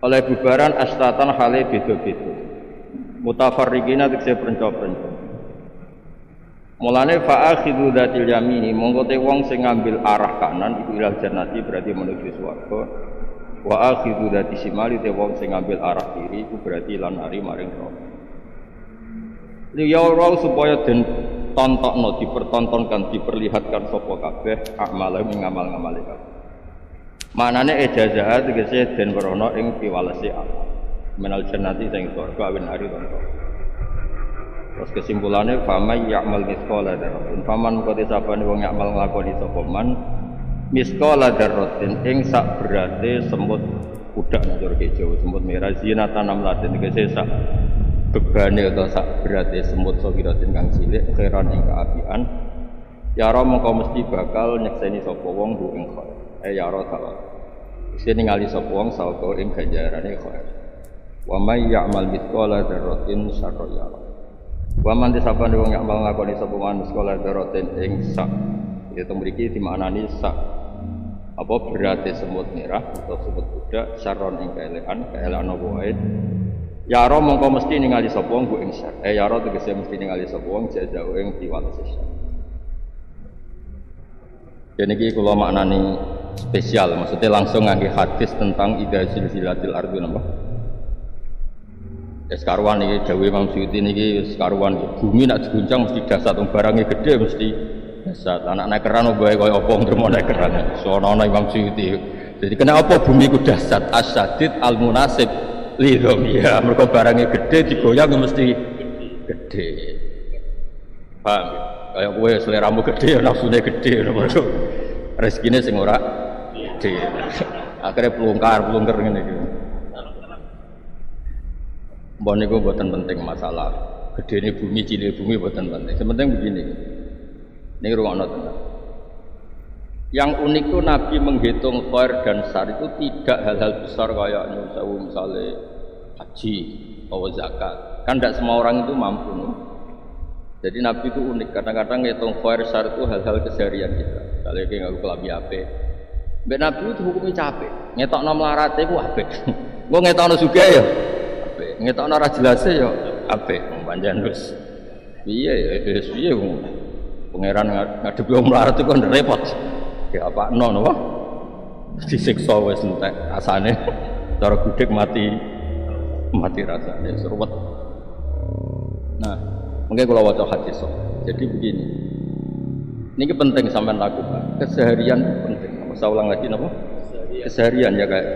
Oleh bubaran astatan hale beda-beda. Mutafarriqina tegese prenco-prenco. Mulane fa'akhidhu dzatil yamini mongko te wong sing ngambil arah kanan iku ilal jannati berarti menuju swarga. Wa akhidhu dzati shimali te wong sing ngambil arah kiri iku berarti lan ari maring neraka. Liyara supaya den tontokno dipertontonkan diperlihatkan sapa kabeh amal ing ngamal-ngamale kabeh. Manane ijazah tegese den werono ing piwalese Allah. Menal jannati sing swarga awin ari tonton. Terus kesimpulannya famay ya'mal mithqala dzarratin. Faman kote sapane wong ya'mal nglakoni sapa man mithqala dzarratin ing sak berate semut udak njur kejo semut merah zinatan namlatin tegese sak bebane utawa sak berate semut sawiratin kang cilik khairan ing kaapian ya ra mongko mesti bakal nyekseni sapa wong bu ing khair. Ya ra salah. Sing ningali sapa wong sawko ing ganjarane khair. Wa may ya'mal mithqala dzarratin syarran yara. Waman disapa wong yakmal ngakoni sapa man sekolah daroten ing sak. Itu mriki dimaknani sak apa berarti semut merah atau semut kuda saron ing kaelekan apa wae. Ya ro mongko mesti ningali sapa wong ing syar. Ya ro tegese mesti ningali sapa wong jazau ing piwales syar. Jadi ini kula maknani spesial, maksudnya langsung ngangge hadis tentang idza zilzilatil ardu napa. Sekaruan ini dawuh Imam Suyuti niki sekaruan bumi nak diguncang mesti dasar barangnya gede mesti dasar anak naik keran bae kaya apa terus naik keran sono Imam Suyuti. Jadi kenapa bumi ku dasar asyadid al munasib lidhom ya mergo barangnya gede digoyang mesti gede. Paham kaya kowe seleramu gede ya nafsune gede ngono rezekine sing ora gede. Akhirnya pelungkar ngene iki. Mbak niku buatan penting masalah gede ini bumi, cilik bumi buatan penting. Sepenting begini, ini ruang tenang. Yang unik itu Nabi menghitung khair dan syar itu tidak hal-hal besar kayak misalnya haji atau zakat. Kan tidak semua orang itu mampu. Nih. Jadi Nabi itu unik. Kadang-kadang ngitung khair syar itu hal-hal keseharian kita. Kalau kayak nggak kelambi ape. Mbak Nabi itu hukumnya capek. Ngetok nom larate itu ape. Gue ngetok nom juga ya. Ngetokno ora jelas ya apik panjenengan wis piye ya wis piye pangeran ngadepi wong mlarat iku repot ya apakno napa disiksa wis entek asane cara gudeg mati rasane seruwet. Nah mungkin kula waca hadis jadi begini ini penting sampean lakukan keseharian penting saya ulang lagi napa keseharian ya kayak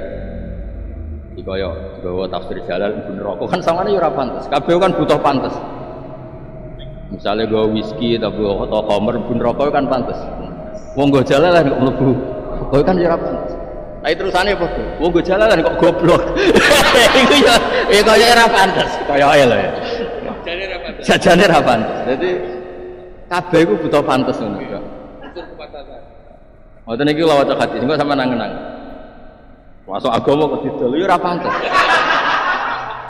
kaya gawa tafsir Jalal Ibnu Rokok kan samane yo ora pantes. Kabeh kan butuh pantes. Misale gawa whisky atau khamr Ibnu Rokok kan pantes. Wong go Jalal kok mlebu. Kok kan yo ora pantes. Ai terusane apa? Wong go Jalal kok goblok. Iku yo kaya ora pantes. Kaya ae lho. Sajane ora pantes. Sajane ora pantes. Dadi kabeh iku butuh pantes ngono kok. Unsur kepantasan. Ngoten iki lho waca hadis engko sampean nang-nang. Masuk agama kok didol ya ora pantes.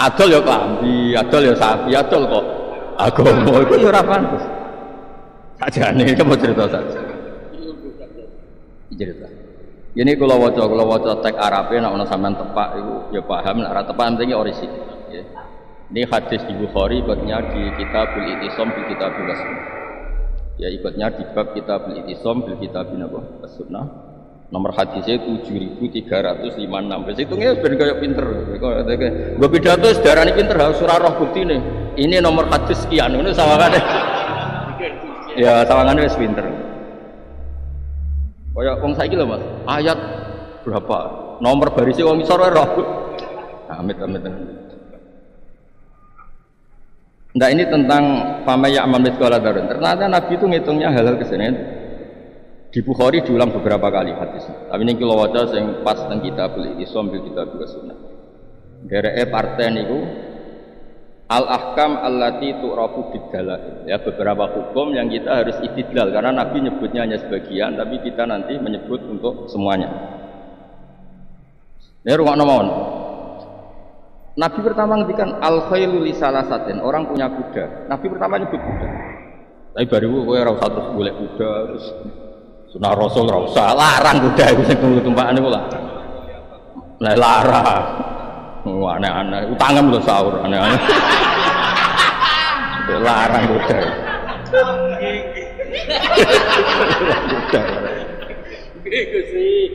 Adol ya klambi, adol ya sapi, adol kok agama iku ya ora pantes. Sajane iki mau cerita saja. Cerita. Ini kula waca teks Arabe nek ana sampean tepak iku ya paham nek ora tepak pentinge orisinil ya. Ini hadis di Bukhari ikutnya di Kitabul Itisam bil Kitabil Sunnah. Ya ikutnya di bab Kitabul Itisam bil Kitabil Sunnah. Nomor hadisnya 7.356. Hitungnya ben kayak pinter. Gue pidato sejarah ini pinter harus surah roh bukti nih. Ini nomor hadis sekian. Ini sawangannya. Ya sawangannya wis pinter. Kayak wong saiki lho Mas. Ayat berapa? Nomor barisnya wong isor roh. Amit. Nah ini tentang famaya amal mithqala dzarratin. Ternyata Nabi itu ngitungnya hal-hal kesenian. Di Bukhari diulang beberapa kali hadisnya. Tapi ini kalau waca sing pas teng Kitabul Itisam bil Kitabil Sunnah. Dereke partai niku al ahkam allati tu'rafu bidalail. Ya beberapa hukum yang kita harus istidlal karena Nabi nyebutnya hanya sebagian tapi kita nanti menyebut untuk semuanya. Ini rungokno mawon. Nabi pertama ngendikan al khailu li salasatin, orang punya kuda. Nabi pertama nyebut kuda. Tapi baru kowe ora usah terus golek kuda terus Sunah Rasul ora usah larang kuda iku sing tumpakan iku larang. Lah larang. Aneh-aneh, utangan lho sahur aneh-aneh. Larang kuda. Iku sih.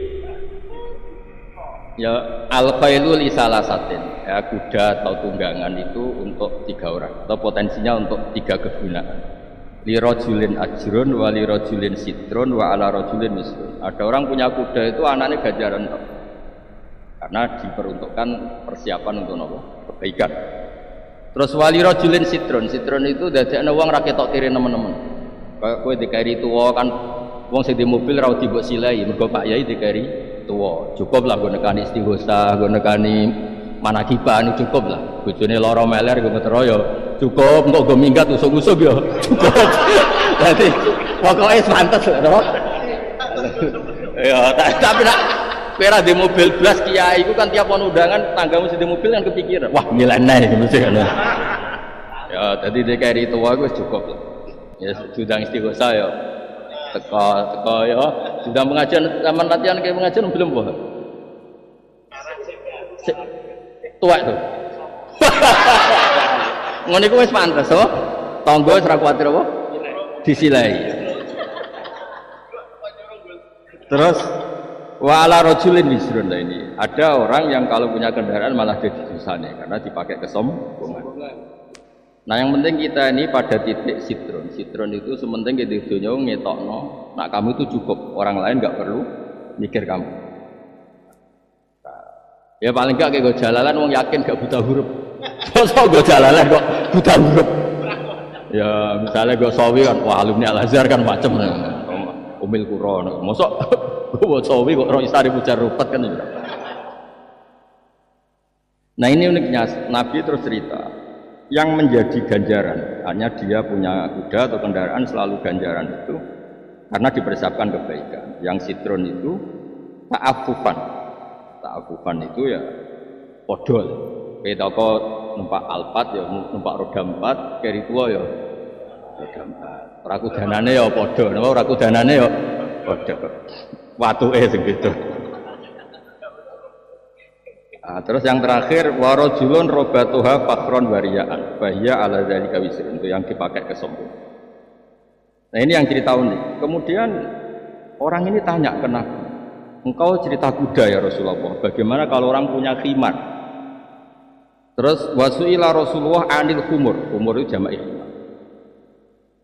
Ya al-khailu li salasatin. Ya kuda atau tunggangan itu untuk 3 orang atau potensinya untuk 3 kegunaan. Li rajulin ajrun wa li rajulin sitrun wa ala rajulin misrun. Ada orang punya kuda itu anaknya ganjaran karena diperuntukkan persiapan untuk apa? Kebaikan. Terus wali rajulin sitrun itu dadekne wong ra ketok kiri nemen-nemen. Kayak kowe dikari tuwa kan wong sing di mobil ra dibok silai mergo Pak Yai dikari tuwa. Cukup lah nggo nekani istighosa, nggo nekani manakiban cukup lah. Bojone lara meler nggo meteroyo. Cukup kok go minggat usuk-usuk ya cukup. Dadi pokoke pantes lho. Ya tapi nak pera di mobil blas kiai iku kan tiap ono undangan tanggamu sing di mobil kan kepikiran wah nilai mesti kan. Ya, jadi DKRI tua gue cukup lah. Ya, sudah istighosah ya. Teko ya. Sudah pengajian, zaman latihan kayak pengajian belum boh. Tua tuh. Ngono iku wis pantes, oh. Tangga wis ora kuwatir apa? Disilai. Terus wa ala rajulin wisrun ini. Ada orang yang kalau punya kendaraan malah jadi dosane karena dipakai kesombongan. Nah yang penting kita ini pada titik sitron. Sitron itu sementing kita dunia ngetokno. Nah kamu itu cukup, orang lain nggak perlu mikir kamu. Nah, ya paling nggak kayak gue jalalan, wong yakin gak buta huruf. Sosok gue jalalan kok buta huruf. Ya misalnya gue sawi kan, wah alumni Al Azhar kan macem. Umil Quran, mosok gue sawi kok roh isari pujar rupat kan. Nah ini uniknya Nabi terus cerita. Yang menjadi ganjaran, hanya dia punya kuda atau kendaraan selalu ganjaran itu karena dipersiapkan kebaikan. Yang sitron itu ta'afufan itu ya podol. Kayak toko numpak Alphard ya numpak roda 4, keri tua ya roda 4. Rakudanane ya podo, nama rakudanane ya podo. Watuke sing gitu. Nah, terus yang terakhir warajulun robatuha fakhron wariyaan bahya ala dzalika wisrun, itu yang dipakai kesombongan. Nah ini yang cerita unik. Kemudian orang ini tanya ke Nabi, engkau cerita kuda ya Rasulullah, bagaimana kalau orang punya khimar? Terus wasuila Rasulullah anil humur itu jamak khimar.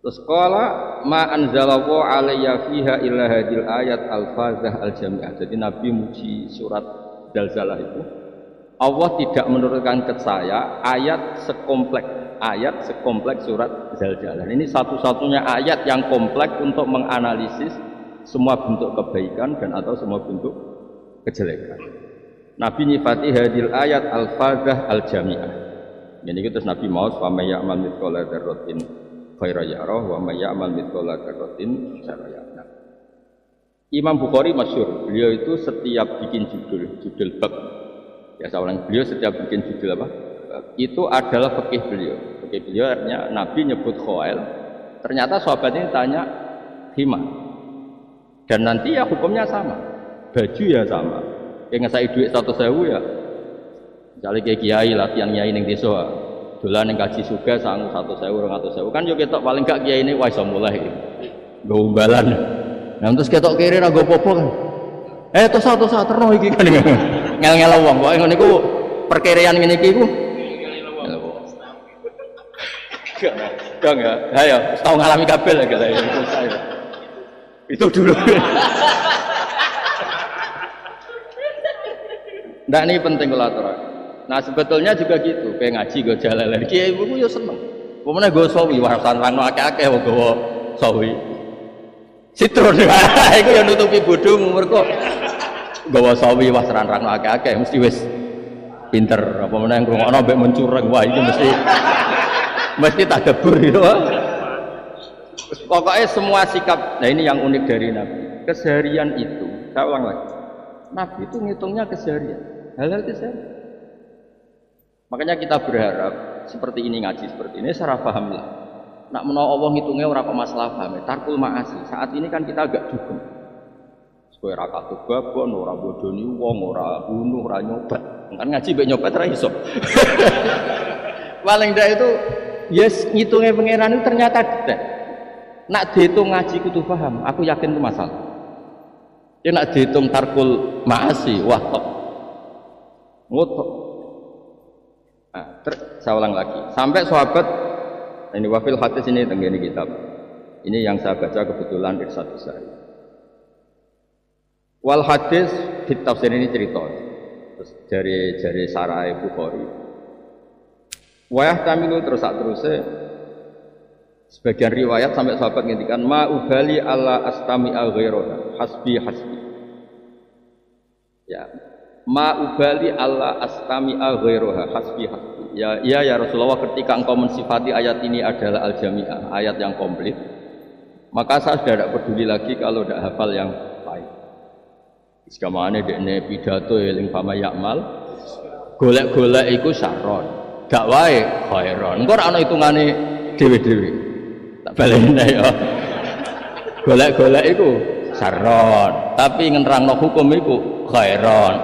Terus qala ma anzalallahu alayya fiha illa hadil ayat al-fazah al-jami'ah. Jadi Nabi muji surat Zalzalah itu, Allah tidak menurunkan ke saya ayat sekompleks surat Zalzalah. Ini satu-satunya ayat yang kompleks untuk menganalisis semua bentuk kebaikan dan atau semua bentuk kejelekan. Nabi nyifati hadil ayat al-fazah al-jami'ah. Jadi terus Nabi mau wa may ya'mal mithqala dzarratin khairan yarah wa may ya'mal mithqala dzarratin syarran yarah. Imam Bukhari masyhur, beliau itu setiap bikin judul bab, ya saya ulang, beliau setiap bikin judul apa? Itu adalah fikih beliau. Fikih beliau artinya Nabi nyebut khail, ternyata sahabat ini tanya hima. Dan nanti ya hukumnya sama. Baju ya sama. Kayak ngesai duit 100.000 ya. Misalnya kayak kiai latihan kiai ning desa. Dolan ning kaji suga sangu 100.000 200.000 kan yo ketok paling gak kiai ini wis mulai. Nggo umbalan. Nah terus ketok kiri ra go popo kan. Terus terno iki kan. Ngel-ngel wong kok ngene iku perkiraan ngene iki iku. Dong ya. Ayo, tahu ngalami kabel ya guys. Itu dulu. Nah ini penting kalau aturan. Nah sebetulnya juga gitu. Kayak ngaji gue jalan lagi. Kiai ibu yo seneng. Pokoknya gue sawi warasan rano akeh-akeh gue sawi. Sitron. Iku yang nutupi bodhomu mergo gawa sawi wasran rano akeh-akeh mesti wis pinter apa meneh ngrungokno mbek mencureng wah iki mesti tadabbur gitu. Pokoknya semua sikap. Nah ini yang unik dari Nabi. Keseharian itu, saya ulang lagi. Nabi itu ngitungnya keseharian. Halal keseharian. Makanya kita berharap seperti ini ngaji seperti ini secara paham lah. Nak menawa Allah ngitungnya ora kok masalah paham. Tarkul ma'asi. Saat ini kan kita agak dugem. Kowe ora katut babon, ora bodoni wong, ora bunuh, ora nyobat. Kan ngaji mbek nyobat ra iso. Paling ndak itu yes ngitungnya pangeran itu ternyata detail. Nak dihitung ngaji kudu paham, aku yakin itu masalah. Ya nak dihitung tarkul ma'asi, wah kok ngotot. Nah, saya ulang lagi. Sampai sahabat ini wafil hadis ini tenggene kitab. Ini yang saya baca kebetulan di satu saya. Wal hadis di tafsir ini cerita. Terus dari Sarai Bukhari. Wayah tamilu terus sebagian riwayat sampai sahabat ngendikan ma ubali alla astami al-ghairah hasbi ya ma ubali alla astami al-ghairah hasbi ya Rasulullah, ketika engkau mensifati ayat ini adalah al-jami'ah, ayat yang komplit, maka saya sudah tidak peduli lagi kalau tidak hafal yang lain. Sekamane dekne pidato eling fama yakmal golek-golek iku syarron dakwahe khairon. Engko ora ana hitungane dhewe-dhewe. Tak baleni ya. Golek-golek iku saron, tapi ngenerangno hukum iku khairon.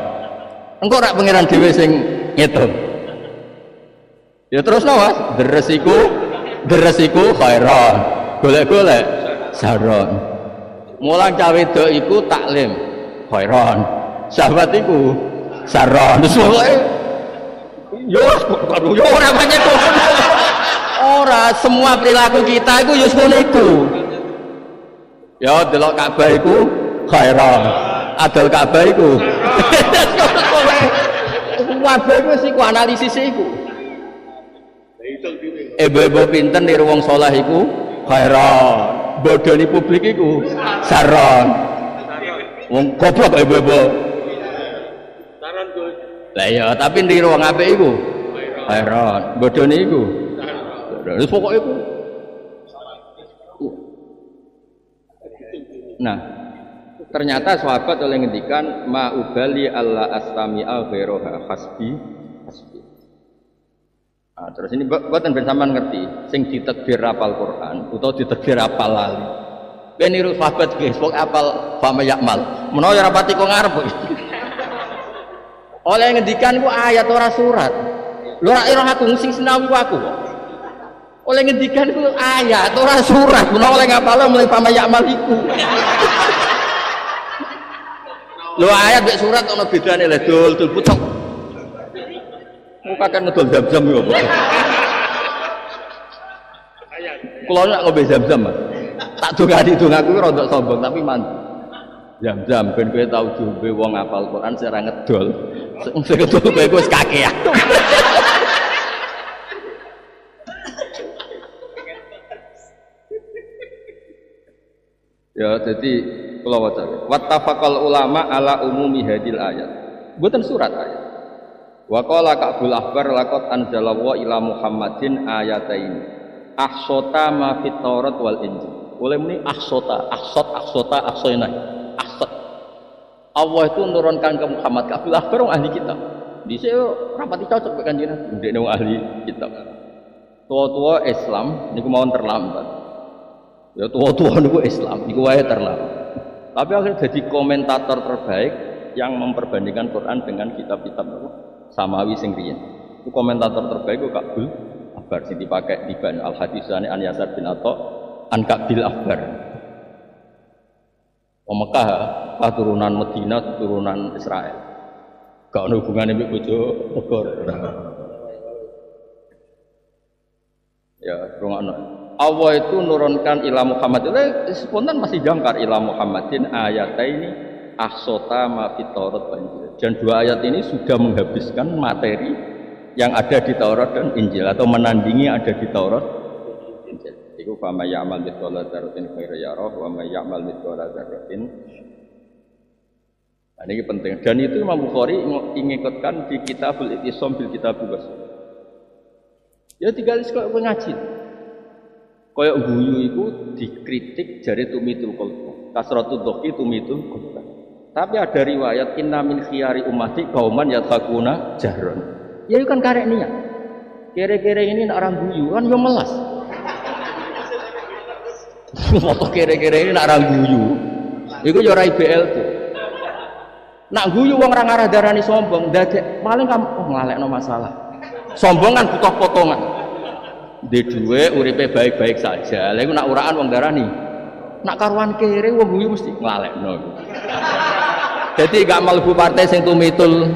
Engko ora pangeran dhewe sing ngitung. Ya terus Mas, deres iku khairon. Golek-golek saron. Mulang cawe wedok iku taklim khairon. Sahabat iku saron. Terus pokoke yo ora banyak kok. Ora semua perilaku kita iku yo ngono iku. Ya delok Ka'bah iku khairon. Adol Ka'bah iku. Kabeh iku sik analisis iku. Ibu-ibu pinten niru wong saleh iku khairon. Bodoni publik iku saron. Wong goblok ibu-ibu. Saron Gus. Lah iya, tapi niru wong apik iku khairon. Bodoni iku saron. Wis pokoke iku. Nah, ternyata sahabat oleh ngendikan ma ubali alla astami'a ghairoha hasbi. Nah, terus ini buatan ben sampean ngerti sing ditakdir apal Quran utawa ditakdir apal lali. Ben niru sahabat guys, wong apal fama yakmal. Menawa ora pati kok ngarep. Oleh ngendikan ku ayat ora surat. Lho ora aku sing sinau aku kok. Oleh ngendikan ku ayat ora surat. Menawa oleh ngapal mulai fama yakmal iku. Lho ayat mek surat ana bedane lho dul pucuk. Muka kan ngedol zam-zam ya apa? Kalau nak ngombe zam-zam tak dongani-dongaku rada sombong tapi mantap. Zam-zam ben kowe tau jumbe wong hafal Quran secara ngedol. Sing ngedol kowe wis kakean. Ya jadi kula waca. Wattafaqal ulama ala umumi hadil ayat. Mboten surat ayat. Wa qala Ka'bul Ahbar laqad anzalallahu ila Muhammadin ayatain ahsota ma fit Taurat wal Injil. Oleh muni ahsota ahsoina. Ahsot. Allah itu menurunkan ke Muhammad Ka'bul Ahbar wong ahli kitab. Dhisik rapati cocok mek kanjeng ndekne wong ahli kitab. Tua-tua Islam niku mawon terlambat. Ya tua-tua niku Islam niku wae terlambat. Tapi akhirnya jadi komentator terbaik yang memperbandingkan Quran dengan kitab-kitab Samawi sing riyen. Itu komentator terbaik kok Ka'bul Ahbar sing dipakai di Ban Al-Hadisani An Yasar bin Atha An Ka'bil Ahbar. Mekah turunan Madinah turunan Israel. Gak ada hubungannya dengan bojo negara. Ya, rungokno. Allah itu nurunkan ila Muhammad. Spontan masih jangkar ila Muhammadin ayataini ahsota ma fit Taurat wal Injil. Dan dua ayat ini sudah menghabiskan materi yang ada di Taurat dan Injil atau menandingi ada di Taurat Injil. Iku fa may ya'mal mithqala dzarratin khairan yarah wa may ya'mal mithqala dzarratin. Ini penting dan itu Imam Bukhari mengikutkan di Kitabul Ittisam bil Kitabul Wasl. Ya tinggal kok ngaji. Kayak guyu iku dikritik jare tumitul qalb. Kasratud dhaqi tumitul qalb. Tapi ada riwayat inna min khiyari ummati qauman yathaquna jahron. Ya itu kan karek niat. Kere-kere ini nak orang guyu kan yo melas. Foto kere-kere ini nak orang guyu. Iku yo ora IBL tuh. Nak guyu wong ora ngarah darani sombong, dadek paling kamu ngalekno masalah. Sombong kan butuh potongan. Di duwe uripe baik-baik saja. Lha iku nak uraan wong darani. Nak karuan kere wong guyu mesti nglalekno. Jadi gak mlebu partai sing tumitul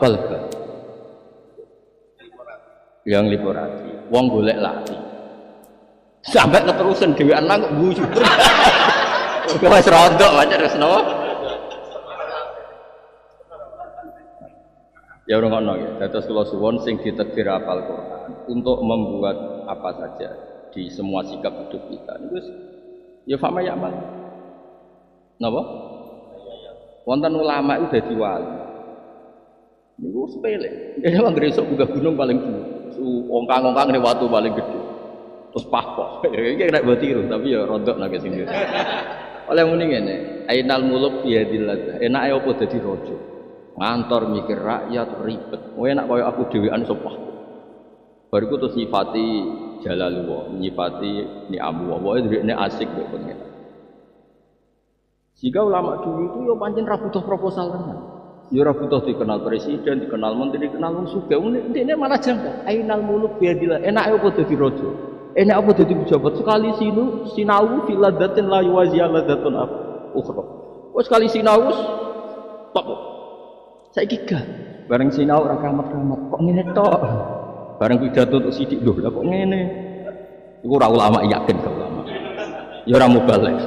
qalb. Yang liporati, wong golek lati. Sampai keterusan dhewean nang guyu. Kok wis rontok wae terus napa? Ya ora ngono ya. Dados kula suwun sing ditakdir hafal Quran untuk membuat apa saja di semua sikap hidup kita. Niku ya fama ya'mal. Napa? Wonten ulama itu dadi wali. Niku sepele. Dene wong gresok buka gunung paling dhuwur. Ongkang-ongkang ne watu paling gede. Terus pahpoh. Iki nek mbok tiru tapi ya rontok nek sing ngene. Oleh muni ngene, ainal muluk bi yadillah. Enake apa dadi raja? Ngantor mikir rakyat ribet. Kowe enak kaya aku dhewean sopah. Bariku terus nyifati jalalullah, nyifati ni'amullah. Pokoke ini asik mbek pengen. Jika ulama dulu itu yo pancen ra butuh proposal tenan. Yo ora butuh dikenal presiden, dikenal menteri, dikenal wong sugih. Ini malah jangka. Ainal muluk biadillah. Enake apa dadi raja? Enak apa dadi pejabat? Sekali sinau filadatin la yuwazi ladatun ukhra. Wes sekali sinau top. Saiki gak. Bareng sinau ora kamat-kamat. Kok ngene tok? Bareng pidato untuk sidik lho, lah kok ngene. Iku ora ulama yakin gak ulama. Ya ora mubalek.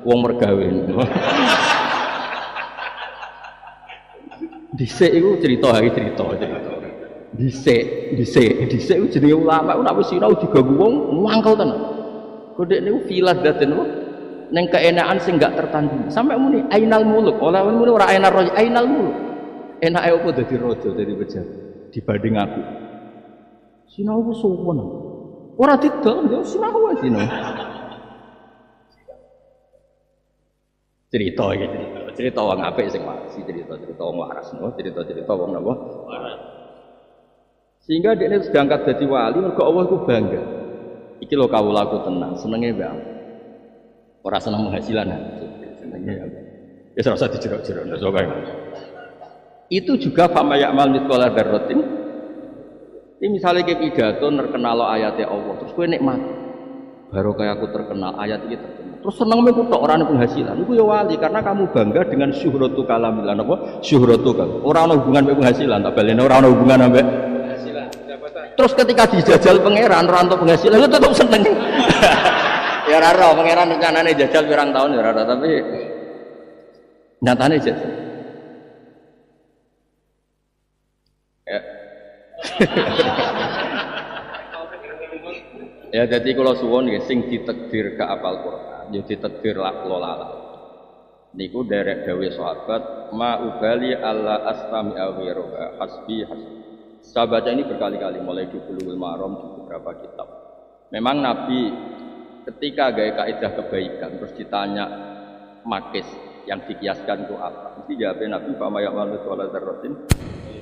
Wong mergawe. Dhisik iku cerita. Dhisik iku jenenge ulama nek wis sinau diganggu wong mangkel tenan. Kodhe niku filadatin ning keenakan sing gak tertandingi. Sampai muni ainal muluk, oleh muni ora ainal raja, ainal muluk. Enake opo dadi raja, dadi pejabat dibanding aku. Sinau ku sowan. Ora didol, yo sinau wae sinau. Cerita wong apik sing waras, cerita wong waras, cerita wong napa? Waras. Sehingga dia ini sudah angkat jadi wali, mergo Allah itu bangga. Iki lho kawulaku tenang, senenge mbak. Ora seneng penghasilan, senenge ya. Ya ora usah dijerok-jerok, ndak sok itu juga fama ya'mal mithqala dzarratin. Ini misalnya kayak pidato terkenal ayatnya Allah, terus kowe nikmati. Baru kayak aku terkenal ayat ini terkenal. Terus seneng meku tok ora ana penghasilan. Iku ya wali karena kamu bangga dengan syuhratu kalamillah napa? Syuhratu kan. Ora ana hubungan mek penghasilan, tak balene ora ana hubungan ambek penghasilan. Terus ketika dijajal pangeran ora entuk penghasilan, ya tetep seneng. Ya ora ora pangeran rencanane jajal pirang tahun ya ora, tapi nyatane jajal. Ya. Ya jadi kalau suwon nggih sing ditakdir ke apal Quran, ya ditakdir lak lolala. Niku derek dawe sahabat, ma ubali alla astami awiroha hasbi hasbi. Saya baca ini berkali-kali mulai di Bulughul Maram di beberapa kitab. Memang Nabi ketika gaya kaidah kebaikan terus ditanya makis yang dikiaskan itu apa? Mesti jawabnya Nabi fama ya'mal mithqala dzarratin.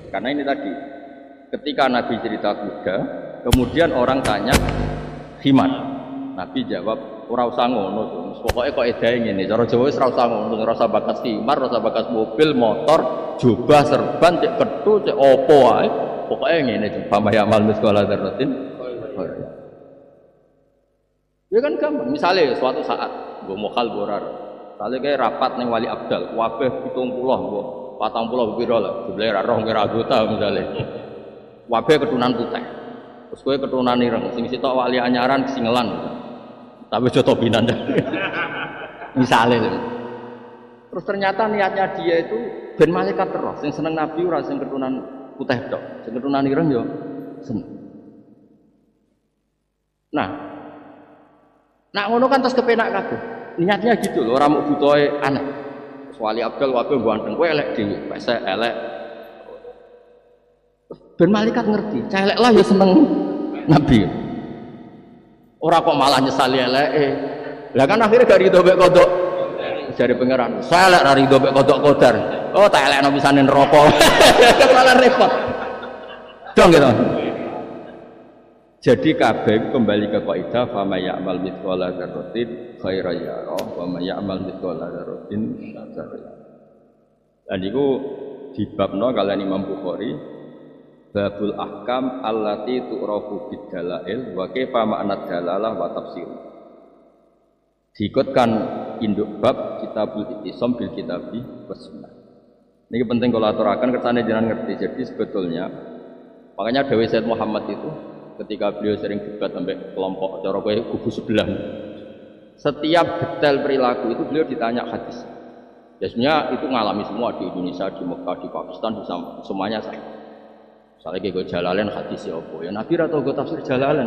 Karena ini tadi ketika Nabi cerita kuda, kemudian orang tanya himar. Nabi jawab ora usah ngono to. Pokoke kok edahe ngene. Cara Jawa wis ora usah ngono, ora usah bakas himar, ora usah bakas mobil, motor, jubah, serban, cek kethu, cek opo wae. Pokoke ngene to. Fama ya'mal mithqala dzarratin. Ya kan gampang. Misalnya suatu saat nggo mokal borar. Misalnya kayak rapat ning Wali Abdal, kabeh 70 nggo 40 piro lah. Jumlahe ra roh kira anggota misale. Kabeh keturunan putih. Terus kowe keturunan ireng, sing sitok wali anyaran kesingelan. Tapi joto binan. Misalnya. Terus ternyata niatnya dia itu ben malaikat terus, sing seneng Nabi ora sing keturunan putih tok. Sing keturunan ireng yo seneng. Nah ngono kan terus kepenak kabeh. Niatnya gitu loh, ora mau butuhe anak. Wali Abdal wae ganteng, kowe elek dhewe, pesek elek. Ben malaikat ngerti, celek lah ya seneng Nabi. Ora kok malah nyesali eleke. Lah kan akhirnya gak rido mek kodok. Jare pangeran, "Selek ra rido mek kodok kodar." Oh, tak elekno pisane neraka. Malah repot. Dong gitu. Jadi kabeh kembali ke kaidah fa may ya'mal mithqala dzarratin khairan yarah wa may ya'mal mithqala dzarratin syarran yarah. Dan iku dibabno kalian Imam Bukhari babul ahkam allati tu'rafu bid dalail wa kaifa ma'na dalalah wa tafsir. Diikutkan induk bab kitabul ittisam bil kitabi was sunnah. Ini penting kalau aturaken kersane jenengan ngerti. Jadi sebetulnya makanya Dewi Said Muhammad itu ketika beliau sering debat sampai kelompok cara kowe kubu sebelah. Setiap detail perilaku itu beliau ditanya hadis. Ya sebenarnya itu ngalami semua di Indonesia, di Mekah, di Pakistan, di semuanya sama. Misalnya kayak Jalalain hadis ya apa? Ya Nabi atau gue tafsir Jalalain.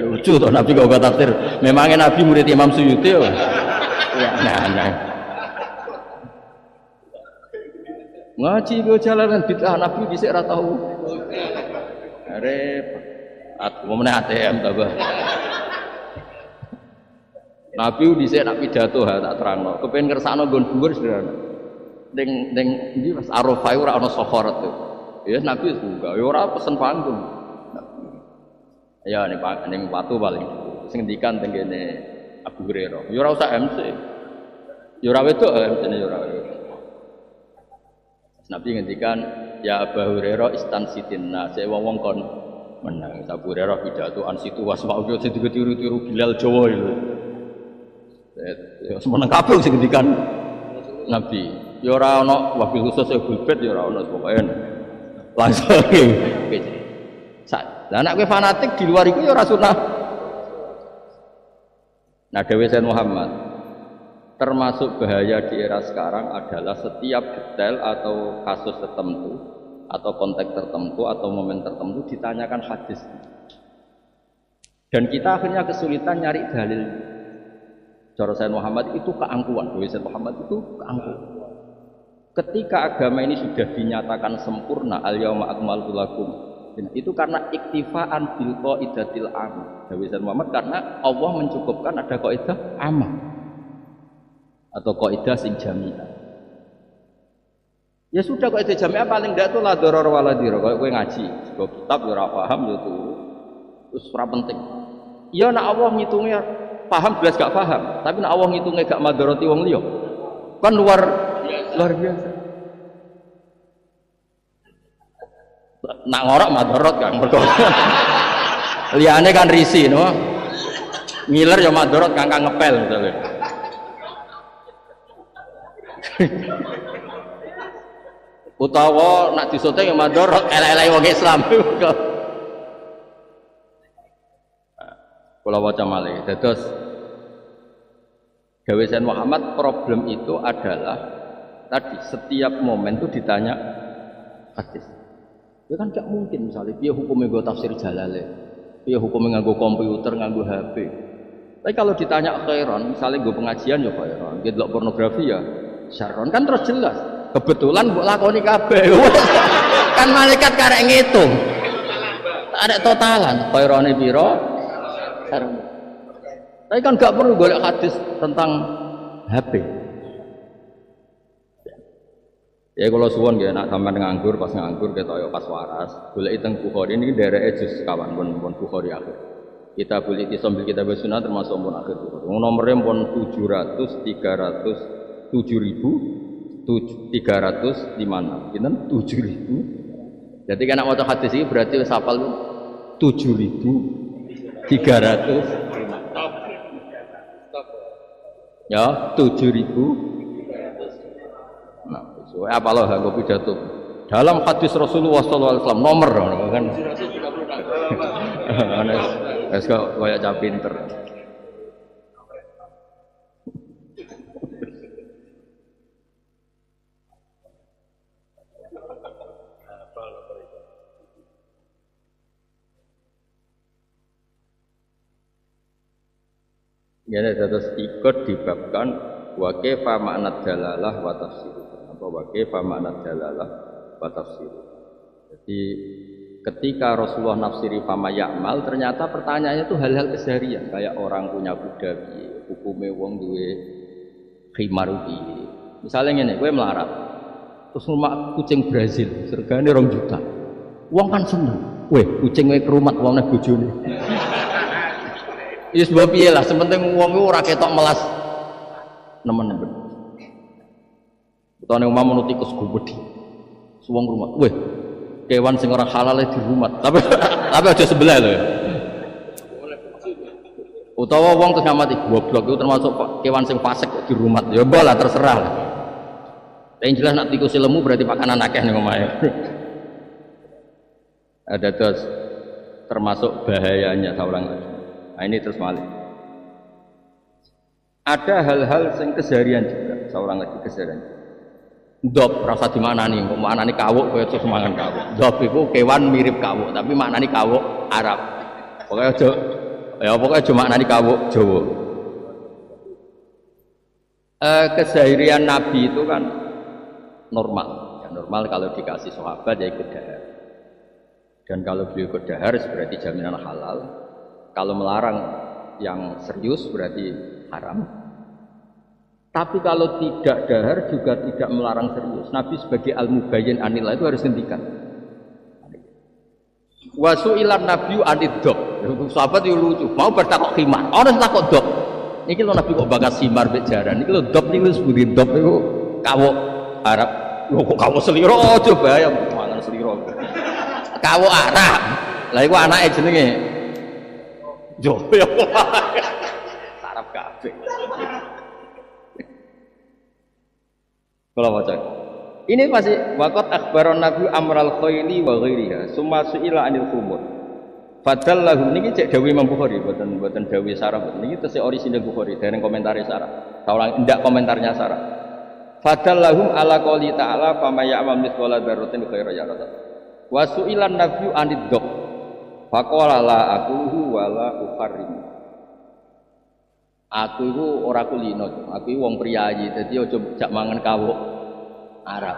Lucu toh Nabi kok tafsir. Memangnya Nabi murid Imam Suyuti ya. Nah. Ngaji gue Jalalain bid'ah Nabi dhisik ora tau. Repot. Aku meneh ATM ta, Bah. Nabi dhisik nak pidato ha tak terangno. Kepen kersakno nggon dhuwur sederhana. Ning ndi Mas Arafah ora ana sakharat. Ya Nabi juga, ya ora pesen panggung. Ya ning watu paling sing ngendikan teng kene Abu Hurairah. Ya ora usah MC. Ya ora wedok MC-ne ya ora. Nabi ngendikan ya Abu Hurairah istansitinna, saya wong-wong kon menang. Abu Hurairah pidato an situ wasma'u sing tiru-tiru Bilal Jawa itu. Ya semeneng kabeh sing ngendikan Nabi. Ya ora ana wabil khusus ya bulbet ya ora ana pokoke. Langsung oke. Lah anak kowe fanatik di luar iku ya ora sunah. Nah Dewi Sayyid Muhammad termasuk bahaya di era sekarang adalah setiap detail atau kasus tertentu atau konteks tertentu atau momen tertentu ditanyakan hadis dan kita akhirnya kesulitan nyari dalil. Cara Sayyid Muhammad itu keangkuhan, Dewi Sayyid Muhammad itu keangkuhan. Ketika agama ini sudah dinyatakan sempurna, al-yauma akmaltu lakum, itu karena iktifaan bil qaidatil am. Dewi Sayyid Muhammad karena Allah mencukupkan ada kaidah amah atau kaidah sing jami'ah. Ya sudah kaidah jami'ah paling ndak itu la darar wala dirar. Kalau kowe ngaji, sebuah kitab ya ora paham ya turu. Terus ora penting. Ya nek Allah ngitungnya paham jelas gak paham, tapi nek Allah ngitungnya gak madarati wong liya. Kan luar biasa. Nak ngorok madarat kan mergo. Liyane kan risi no. Ngiler ya madarat kangkang ngepel misalnya. Utawa nak disoteng yang madorot elek-elek wong Islam. Kula waca malih. Dados Dewi Sayyid Muhammad problem itu adalah tadi setiap momen itu ditanya hadis. Ya kan gak mungkin misalnya piye hukumnya nggo tafsir Jalalain, piye hukumnya nganggo komputer, nganggo HP. Tapi kalau ditanya khairon, misalnya nggo pengajian ya khairon, nggih delok pornografi ya syarron, kan terus jelas. Kebetulan mbok lakoni kabeh. Kan malaikat karek ngitung. Ada totalan, khairone pira? Syarron. Tapi kan gak perlu golek hadis tentang HP. Ya kalau suwon nggih nek sampean nganggur pas nganggur ketoyo pas waras, golek teng Bukhari niki dereke juz kawan pun Bukhari akhir. Kita boleh disambil kita bersunah termasuk pun akhir Bukhari. Nomornya pun 700 300 7.300 di mana? Kinten 7.000. Jadi kan nek maca hadis iki berarti wis hafal 7.300. Ya, 7.000. Nah, sesuai apa loh aku pidato. Dalam hadis Rasulullah SAW nomor kan. Wes kok koyo cah pinter. Ya, terus ikut dibabkan wa kaifa ma'na dalalah wa tafsir. Apa wa kaifa ma'na dalalah wa tafsir. Jadi ketika Rasulullah nafsiri fama ya'mal, ternyata pertanyaannya itu hal-hal keseharian kayak orang punya kuda piye, hukume wong duwe khimar piye. Misalnya ngene, kowe melarat. Terus rumah kucing Brazil, regane 2 juta. Wong kan seneng. Weh, kucing kowe kerumat wong nek bojone. Ya sebab piye lah, sepenting wong iku ora ketok melas nemen-nemen. Utawa nek omah menuti tikus gubedi. Suwong rumah. Weh, kewan sing ora halal di rumah. Tapi aja sebelah lho ya. Utawa wong terus ngamati goblok itu termasuk kewan sing fasik di rumah. Ya bola terserah lah. Yang jelas nak tikus lemu berarti pakanan akeh ning omahe. Ada terus termasuk bahayanya saulang lagi. Nah ini terus malik. Ada hal-hal yang keseharian juga, seorang lagi keseharian. Dop rasa di mana nih? Mana nih kawuk? Kau itu semangan kawuk. Dop itu kewan mirip kawuk, tapi mana nih kawuk Arab. Pokoknya cuma mana nih kawuk Jawa. Keseharian Nabi itu kan normal. Ya, normal kalau dikasih sahabat ya ikut dahar. Dan kalau beliau ikut dahar berarti jaminan halal. Kalau melarang yang serius berarti haram. Tapi kalau tidak dahar juga tidak melarang serius. Nabi sebagai al-mubayyin anillah itu harus hentikan. Wasu'ilan nabiyyu anidok. Sahabat itu lucu, mau bertakok khimar, orang takok dok. Niki lho Nabi kok bakas simar mek jaran. Niki lho dok niku sebuti dok niku kawok Arab. Lho kok kawok seliro coba ya mangan seliro. Kawok Arab. Lah iku anake jenenge yo ya Arab kabeh. Kalau baca ini masih waqat akhbaron Nabi amral khayli wa ghairiha summa su'ila anil khumur fadallahu niki cek dawuh Imam Bukhari boten dawuh sarah niki tesih orisinal Bukhari dereng komentare sarah taulang ndak komentarnya sarah fadallahum ala qouli ta'ala fama ya'mal mithqala dzarratin khairan yarah wa su'ilan nabiyyu anid dhaq faqala la aqulu wa la uharrim. Aku itu ora kulino, aku itu wong priyayi, jadi aja jak mangan kawok Arab.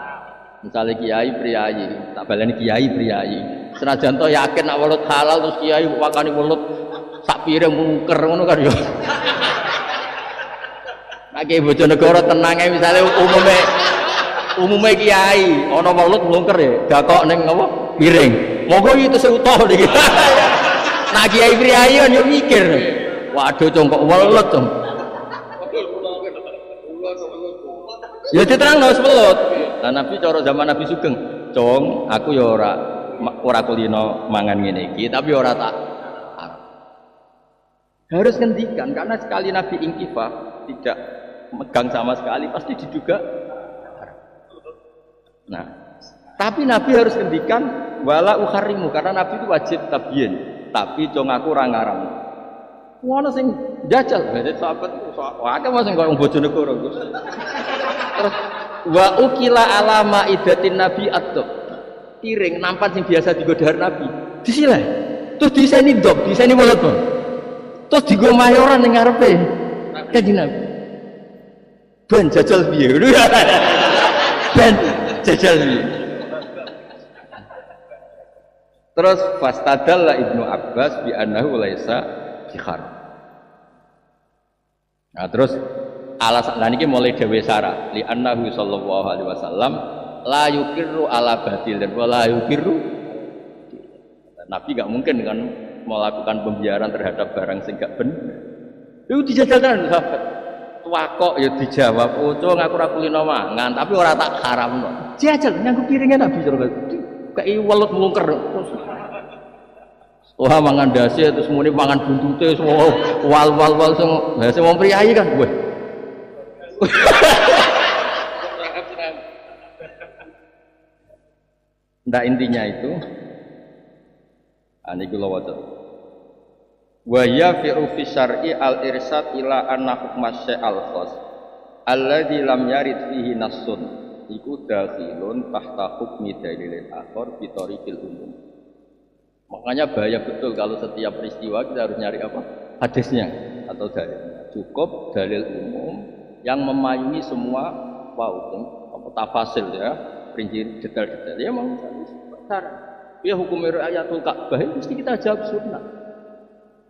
Misalnya kiai priyayi, tak baleni kiai priyayi. Senajan to yakin nek welut halal terus kiai wakani welut sak piring mungker ngono kan ya. Nek kiai Bojonegoro tenang ae misale umume kiai ana welut mungker ya, dakok ning apa piring. Monggo itu sing utuh iki. Nek kiai priyayi kan yo mikir. Waduh congkok welut dong. Ya diterangno wis welut. Lah Nabi cara zaman Nabi Sugeng, "Cong, aku ya ora kulino mangan ngene iki, tapi ora tak." Harus ngendikan karena sekali Nabi ingkifah tidak megang sama sekali pasti diduga. Nah, tapi Nabi harus ngendikan wala ukharimu karena Nabi itu wajib tabyin, tapi cong aku ora ngaramno. Ngono sing jajal dadi sahabat wae masing karo Bojonegoro Gus. Terus wa ukila ala maidatin nabi atto. Piring nampan sing biasa digodhar Nabi. Disileh. Terus diseni ndok, diseni welut. Terus digo mayoran ning ngarepe. Kanjeng Nabi. Ben jajal piye? Ben jajal piye? Terus fastadalla Ibnu Abbas bi annahu laisa jihar. Nah terus alasan niki mulai dewe sara li annahu sallallahu alaihi wasallam la yukirru ala batilin wa la yukirru. Nabi enggak mungkin kan melakukan pembiaran terhadap barang sing gak bener. Itu dijajalkan sahabat. Tuwakok ya dijawab, "Oh, ngaku ora kulino mangan, tapi ora tak haramno." Jajal nyangku piringnya Nabi sallallahu alaihi wasallam. Kayak welut mlungker. Wah mangan dasi terus muni mangan buntute semua wal sing wong priyayi kan weh. Ndak intinya itu niku lho waca. Wa ya fi syar'i al irsad ila anna hukma syai'al khas alladzi lam yarid fihi nassun iku dakhilun tahta hukmi dalilil akhar bi tariqil umum. Makanya bahaya betul kalau setiap peristiwa kita harus nyari apa? Hadisnya atau dalilnya. Cukup dalil umum yang memayungi semua tafasil ya, rinci detail-detail. Ya memang besar. Ya hukum ayatul Ka'bah mesti kita jawab sunnah.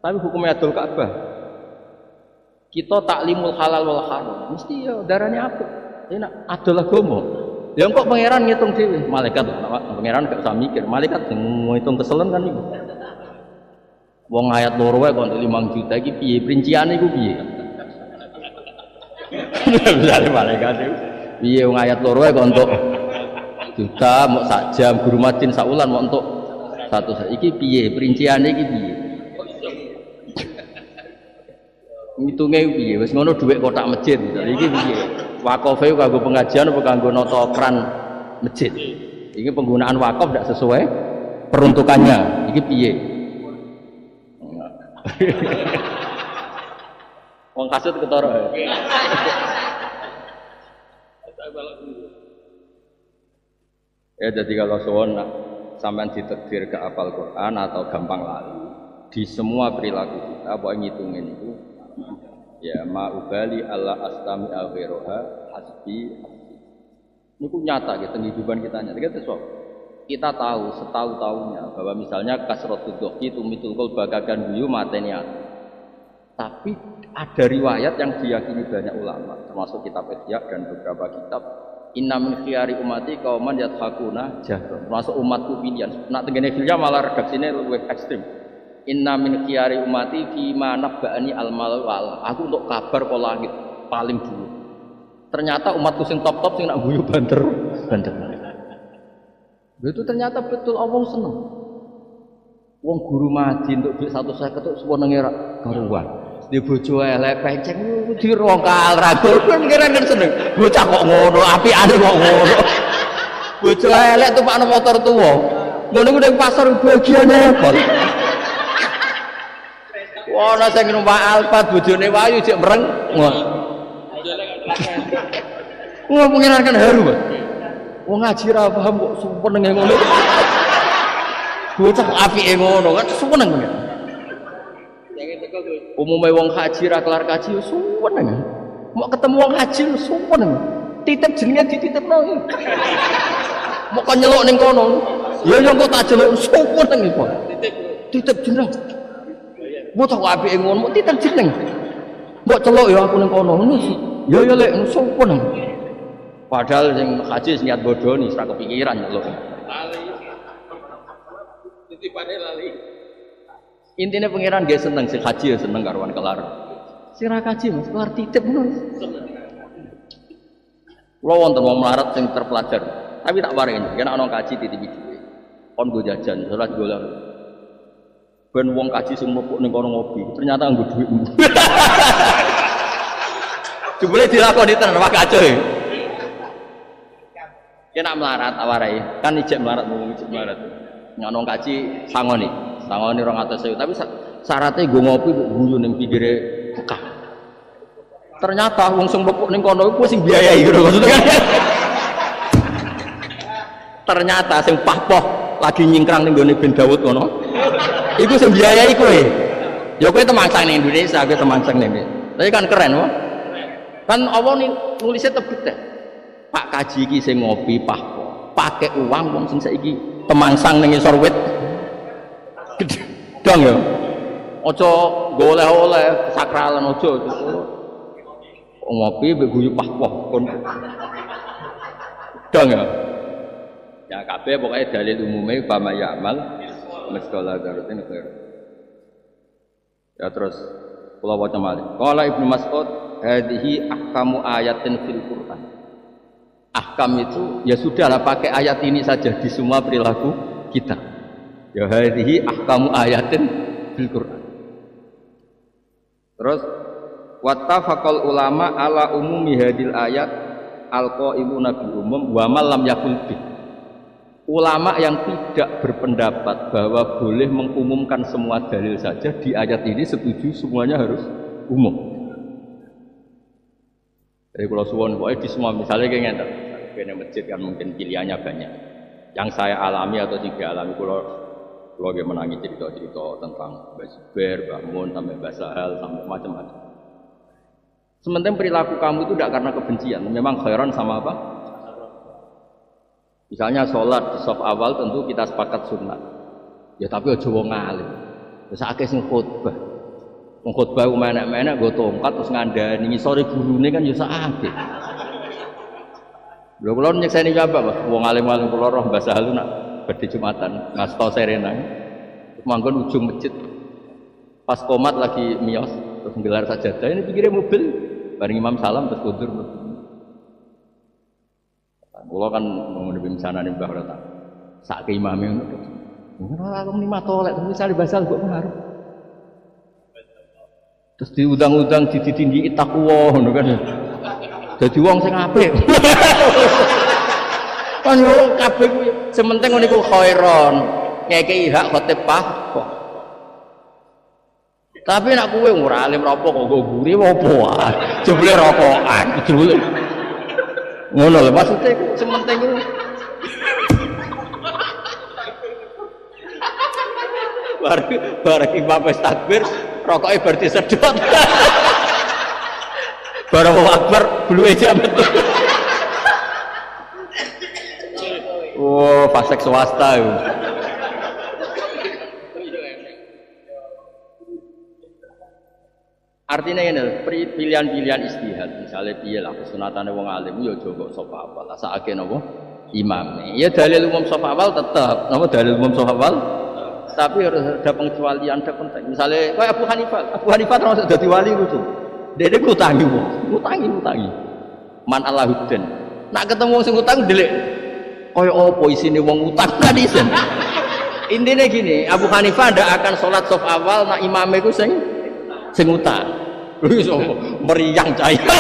Tapi hukum ayatul Ka'bah kita taklimul halal wal haram. Mesti ya darahnya apa? Enak adalah agama. Ya kok pangeran ngitung dhewe, malaikat pangeran gak usah mikir, malaikat sing ngitung keselen kan iku. Wong ayat loro wae kok 5 juta iki piye rinciane iku piye? Misale malaikat iku piye wong ayat loro wae kok entuk juta mau sak jam guru madin sak wulan mau entuk 100 iki piye rinciane iki piye? Ngitunge piye wis ngono dhuwit kotak masjid iki piye? Wakofe kanggo pengajian apa kanggo nata kran masjid. Iki penggunaan wakaf tidak sesuai peruntukannya. Iki piye? Wong kasut ketara. Ya jadi kalau soal sampean ditakdir ke apal Quran atau gampang lali di semua perilaku kita apa ngitungin itu ya ma'ubali alla astami aghiroha hasbi ini pun nyata gitu kehidupan kita nyata kita tahu setahu-tahunya bahwa misalnya kasratud dohi tumitul qalba kagan biyu mateni tapi ada riwayat yang diyakini banyak ulama termasuk kitab Ihya dan beberapa kitab Inna min khiyari umati kauman yadhakuna jahron. Masuk umatku pilihan. Nak tengene filya malah redaksine luwih ekstrem. Inna min khiyari umati fi ma nabba'ani al-mal wal. Aku untuk kabar ke langit paling dulu. Ternyata umatku sing top-top sing nak guyu banter. Itu ternyata betul Allah seneng. Wong guru maji untuk duit 150 itu sewenenge ra karuan. Di bojo elek penceng dirongkal ragu kan kira kan seneng bocah kok ngono apikane kok ngono bojo elek tumpakno motor tuwa ngono ku ning pasar bagiane kok ana sing numpak Alphard bojone wayu cek mereng ngono pengiran kan haru wong ngaji ra paham kok senenge ngono bocah apike ngono kan seneng men umumnya wong haji ra kelar kaji suweneng mau ketemu wong haji suweneng titip jenenge dititipno mau kon nyeluk ning kono ya yo kok tak jeluk suweneng iku titip jeneng bocah kok apike ngono mau titip jeneng mbok celuk ya aku ning kono ya ya lek suweneng padahal sing haji niat bodoni ora kepikiran nyeluk lali titipane lali. Intinya pangeran gak seneng sing haji ya seneng karuan kelar. Sing ra kaji Mas kelar titip ngono. Kula wonten wong melarat sing terpelajar. Tapi tak paringi, yen ana kaji titipi dhuwit. Kon go jajan, salat golek. Ben wong kaji sing mlepuk ning kono ngopi, ternyata nggo dhuwitmu. Jebule dilakoni tenan wak kacoe. Yen nak melarat awarai, kan ijek melarat mung ijek melarat. Ngono kaji sangoni. Sangone 200.000 tapi syaratnya gue ngopi guyu ning pinggire Mekah. Ternyata wong sing mlepuk ning kono iku sing biayai ngono maksudnya kan. Ternyata sing pahpoh lagi nyingkrang ning gone Ben Daud ngono. Iku sing biayai kowe. Ya kowe temangsang ning Indonesia, kowe temangsang ning. Tapi kan keren wae. Kan Allah nih nulisnya tebet deh. Pak kaji iki sing ngopi pahpoh, pakai uang wong sing saiki temangsang ning isor wit. Dong ya, ojo goleh-oleh sakralan ojo, ngopi beguyu pahpoh kon, dong ya. Ya kabeh pokoknya dalil umumnya bama ya'mal meskala darutin khair. Ya terus kula waca malih. Qala Ibnu Mas'ud, hadhihi ahkamu ayatin fil Qur'an. Ahkam itu ya sudahlah pakai ayat ini saja di semua perilaku kita. Ya hadhihi ahkamu ayatin fil Qur'an. Terus wattafaqal ulama ala umumi hadil ayat alqaimuna bil umum wa man lam yakul bi. Ulama yang tidak berpendapat bahwa boleh mengumumkan semua dalil saja di ayat ini setuju semuanya harus umum. Jadi kalau suwon pokoknya di semua misalnya kayak ngene, kene masjid kan mungkin pilihannya banyak. Yang saya alami atau tidak alami kalau dia menangi cerita-cerita tentang Mbah Zubair, Mbah Mun, sampai Mbah Sahal, sampai macam-macam. Sementara perilaku kamu itu tidak karena kebencian, memang khairan sama apa? Misalnya sholat di saf awal tentu kita sepakat sunnah. Ya tapi aja wong alim. Terus akeh sing khutbah. Wong khutbah menek-menek nggo tongkat terus ngandani ngisore gurune kan ya sakake. Lha kula nyekseni apa, Mas? Wong alim-alim kula roh Mbah Sahal nak badhe Jumatan, ngasto serena. Manggon ujung masjid. Pas komat lagi miyos, terus nggelar sajadah, ini pikirnya mobil. Bareng Imam salam terus kundur. Kula kan mau nebi misanane Mbah Rata. Sak ke imame ngono. Ora aku lima tolek, terus sale basal kok pengaruh. Terus diundang-undang ditinggi takwa ngono kan. Dadi wong sing apik. Kan yo kabeh kuwi sementing ngene iku khairon. Ngekeki hak khotib kok. Tapi nek kowe ora alim rokok kok nggo guri opo wae. Jebule rokokan, jebule. Ngono lho maksudnya iku sementing iku. Bareng imam wis takbir, rokoke bar disedot. Bareng akbar bluwe jamet. Oh, pasek swasta itu. Artinya ini pilihan-pilihan istihad. Misalnya piye lah kesunatane wong alim ya aja kok sapa awal. Sakake napa? Imam. Ya dalil umum sapa awal tetap. Napa dalil umum sapa awal? Tapi harus ada pengecualian, ada konteks. Misalnya kayak Abu Hanifah termasuk dadi wali itu. Dene ngutangi wong, ngutangi. Man Allahuddin. Nak ketemu wong sing utang ndelik. Kaya apa isine wong utang kan isen. Intinya gini, Abu Hanifah ndak akan sholat saf awal nak imame ku sing utang. Wis meriang cahaya.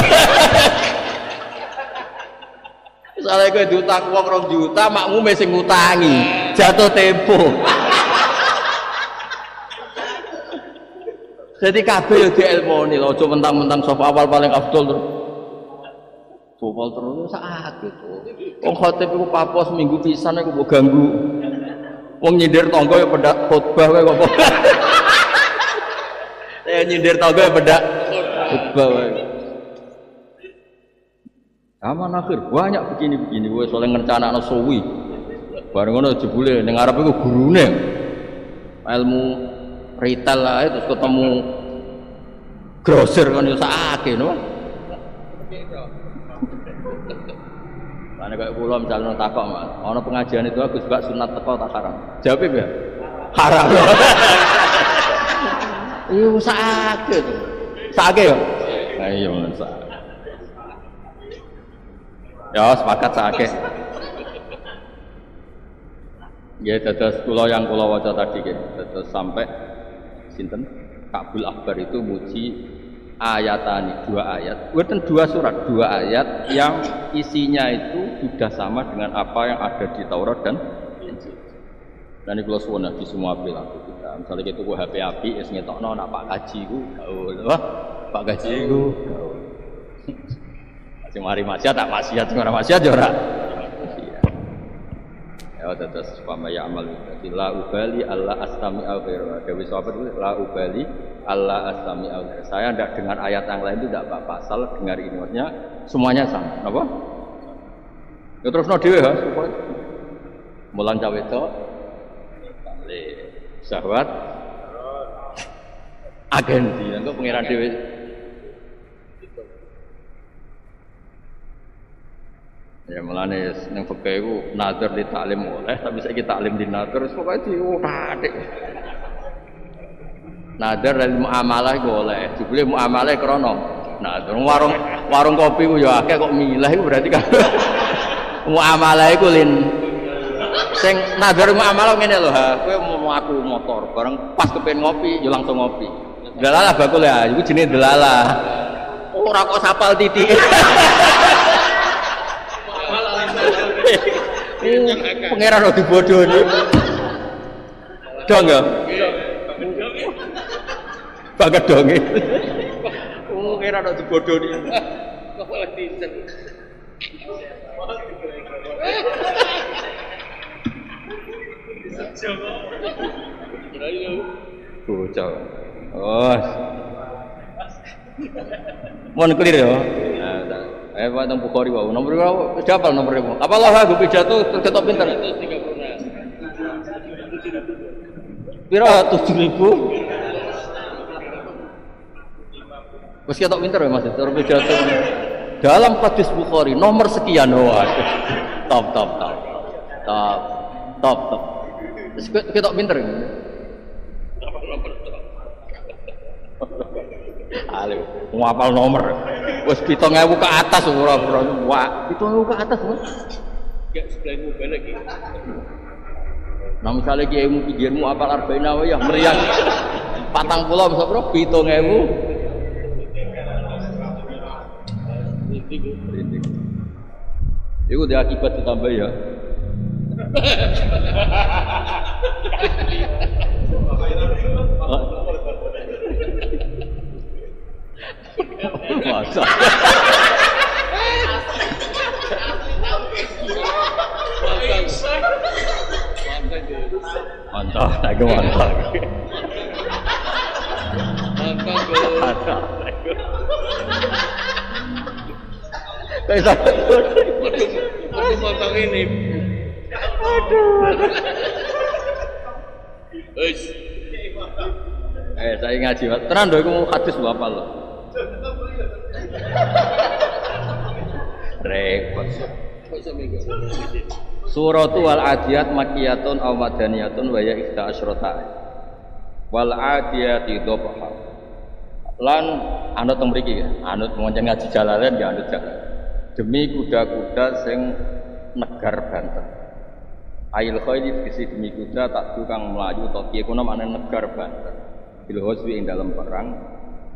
Misalnya kowe diutang wong 2 juta, makmume sing ngutangi, jatuh tempo. Jadi kabeh yo dielmoni lho, aja mentang-mentang saf awal paling afdol terus. Bobol terus sakit tuh. Wong khotib iku papos minggu pisan iku mbok ganggu. Wong nyindir tangga ya pedak khotbah wae kok. Nyindir tangga ya pedak khotbah wae. Aman akhir banyak begini-begini wis oleh ngencanakno suwi. Bareng ngono jebule ning arep iku gurune. Ilmu retail lah terus ketemu grosir kan yo sakake no. Ana kaya kula misalnya takok Mas, ana pengajian itu Gus Bak sunat teko tak haram. Jawab ya? Haram. Iya sakit. Sakit ya? Nah iya men sakit. Ya sepakat sakit. Ya terus kula yang kula waca tadi terus sampai sinten Kabul Akbar itu muji ayatani 2 ayat, bukan 2 surat, 2 ayat yang isinya itu sudah sama dengan apa yang ada di Taurat dan Injil. Dan kalau suwun di semua perilaku kita, misalnya kita ku HP api, es ngetokno nak Pak Kaji ku, wah Pak Kaji ku, masih mari maksiat tak maksiat, orang maksiat jora. Ya terus pama ya amal itu la ubali Allah astami al khairu. Dewi sahabat itu la ubali Allah astami al khairu. Saya tidak dengar ayat yang lain itu tidak apa-apa, asal dengar ini maksudnya semuanya sama. Apa? Ya terus no dhewe ya supaya mulan cawe itu le syahwat agensi engko pangeran dhewe. Ya mulane ning fikih iku nazar di taklim oleh, tapi saiki taklim di nazar wis pokoke diuthik. Nazar dari muamalah iku oleh, jebule muamalah krana nazar. Warung kopi ku ya akeh kok milah iku berarti kan muamalah iku lin sing nazar muamalah ngene lho ha, kowe mau aku motor bareng pas kepen ngopi yo langsung ngopi. Delalah bakul ya, iku jenenge delalah. Ora kok sapal titik. Pangeran udah dibodohi. Dong ya? Banget dong ya? Pangeran udah dibodohi. Kepala disen. Bocah. Oh. Mohon clear ya. Pak Teng Bukhari wau. Nomor berapa? Siapa nomor berapa? Apa lah aku pidato ketok pinter. 136. Pira 7.000? Wis ketok pinter ya Mas, cara pidato. Dalam hadis Bukhari nomor sekian waduh. Top. Wis ketok pinter. Apa nomor? Alim, ngapal nomor. Wis 7.000 ke atas ora wah, 7.000 ke atas, Mas. Gak sebelahmu balik iki. Nah misalnya kiaimu pikirmu apal arba'in wae ya meriang. 40 bisa bro 7.000. Iku dia akibat ditambah ya. Masa. Mantap, lagi mantap. Mantap. Aduh, mantap ini. Aduh. Saya ngaji, tenan dong, aku mau hadis apa lo? repot. Suratu wal adiyat makiyatun aw madaniyatun wa ya ihda asyrata. Wal adiyati dhabha. Lan anut teng mriki ya, anut ngonceng ngaji jalalen ya anut jalan. Demi kuda-kuda sing negar banter. Ail khairi disi demi kuda tak tukang melayu to piye kono maknane negar banter. Bil husbi ing dalem perang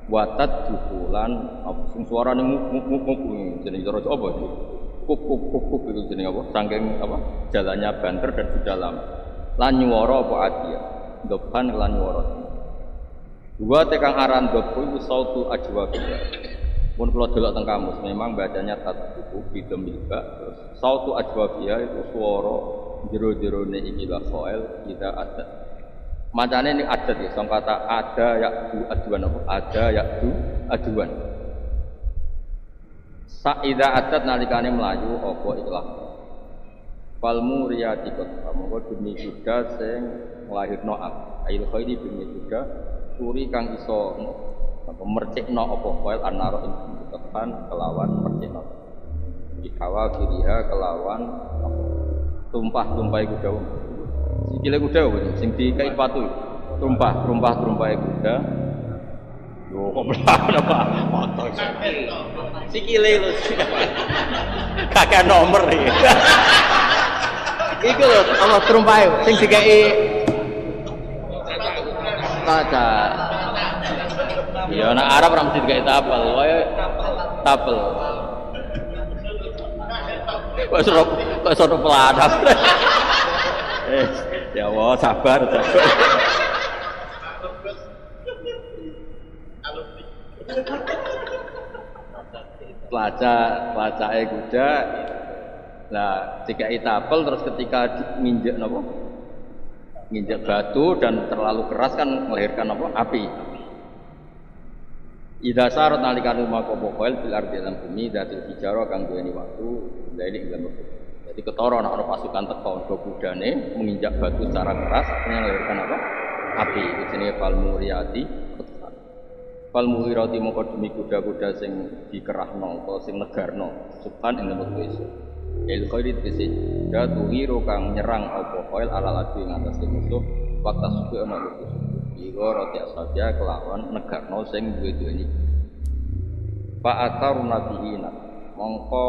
watat dukulan apa sing suarane muk jenenge cara apa iki? Kup itu jenenge apa? Saking apa? Jalannya banter dan sudah lama. Lan nyuwara apa adia? Dobhan lan nyuwara. Dua tekang aran dobu itu sautu ajwabiyah. Mun kula delok teng kamus memang bacanya tatbuku bidamilka terus sautu ajwabiyah itu suara jero-jerone iki la soel kita ada. Macane ini adat ya, sing kata ada yakdu aduan apa? Ada yakdu aduan. Saida adat nalikane melayu apa ikhlas. Fal muriyati qad monggo demi kuda sing nglahirno ail khairi demi kuda turi kang iso apa mercikno apa koel anaro ing tepan kelawan mercikno. Dikawa kiriha kelawan tumpah-tumpahe kuda. Sikile kuda sing dikai patu. Tumpah-tumpahe kuda. Yo kok belan apa? Foto sikile lho. Kakek nomor iki. Iku lho ana tumpahe sing dikai kaca. Ya anak Arab ora mesti dikai tapel, wae tapel. Kok sono peladap. Ya Allah, sabar. Pelacake kuda. Lah, dikai tapel terus ketika nginjek napa? Nginjek batu dan terlalu keras kan melahirkan apa? Api. Idza sarat nalikan rumah kopokoel bil ardi dalam bumi datil hijaro kang duweni waktu dari dalam bumi. Jadi ketara ana pasukan teko go kudane menginjak batu secara keras melahirkan apa? Api. Itu jenenge fal muriyati. Fal muriyati mongko demi kuda-kuda sing dikerahno utawa sing negarno subhan ing dalam bumi. El khairit kese da tuhiru kang nyerang apa koel alal adu ing atas musuh waktu suku ana musuh. Iku roti saja kelawan negarno sing duwe-duweni. Fa ataruna bihina. Mongko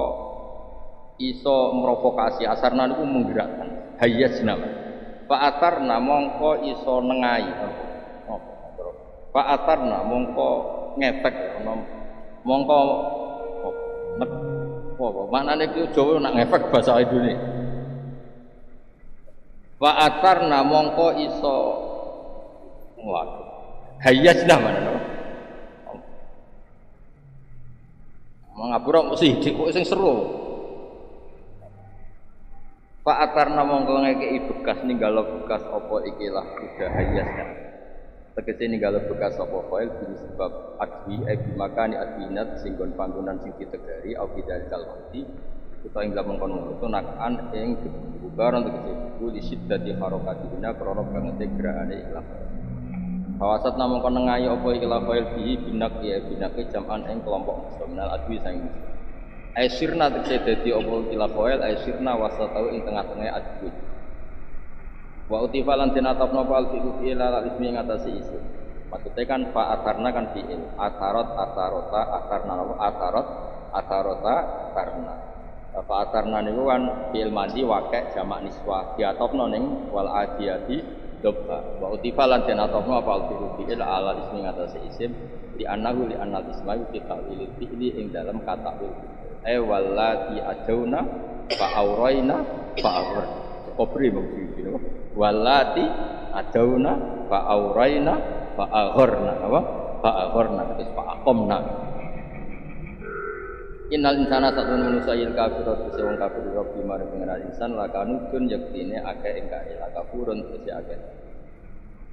iso memprovokasi asarna niku menggerakkan. Hayyasna. Fa atarna mongko iso nengai. Fa atarna mongko ngefek mongko apa maknane iki Jawa nak ngefek bahasa Indonesia. Fa atarna mongko iso waduh. Hayyasna mana? Mangapura mesti dik kok sing seru. Fa atarna mongko ngekeki bekas ninggalo bekas apa ikilah kuda hayyasna. Tegese ninggalo bekas apa file bil sebab adwi makani adwinat sing gon panggonan sing ditegari au bidal kalwati utawa ing lamun kono itu nakan ing bubaran tegese kuli siddati harokatina krana banget gerakane ikhlas. Hawasat namung kono nengahi apa ikhlas file bi binak ya binake jaman ing kelompok musliminal adwi sang aisirna tegese dadi apa ikhlas file aisirna wasatau ing tengah-tengah adwi. Wa utifalan tinatapna fal fi'il ala ismi ngatasi isim. Maksudnya kan fa atarna kan fi'il. Atarota atarna atarota karna. Fa atarna niku kan fi'il madhi waqi' jamak niswah diatopno ning wal adiyati dobha. Wa utifalan tinatapna fal fi'il ala ismi ngatasi isim di annahu li annal isma kita fi'ili ing dalam kata fi'il. Wallati ajauna fa auraina fa awr. Kopri mungkin walati adauna fa auraina fa agharna apa fa agharna terus fa aqamna. Innal insana satun manusa il kafir wis wong kafir rabbi mari pengenal insan lakanu kun yaktine akeh ingkang lakapurun terus akeh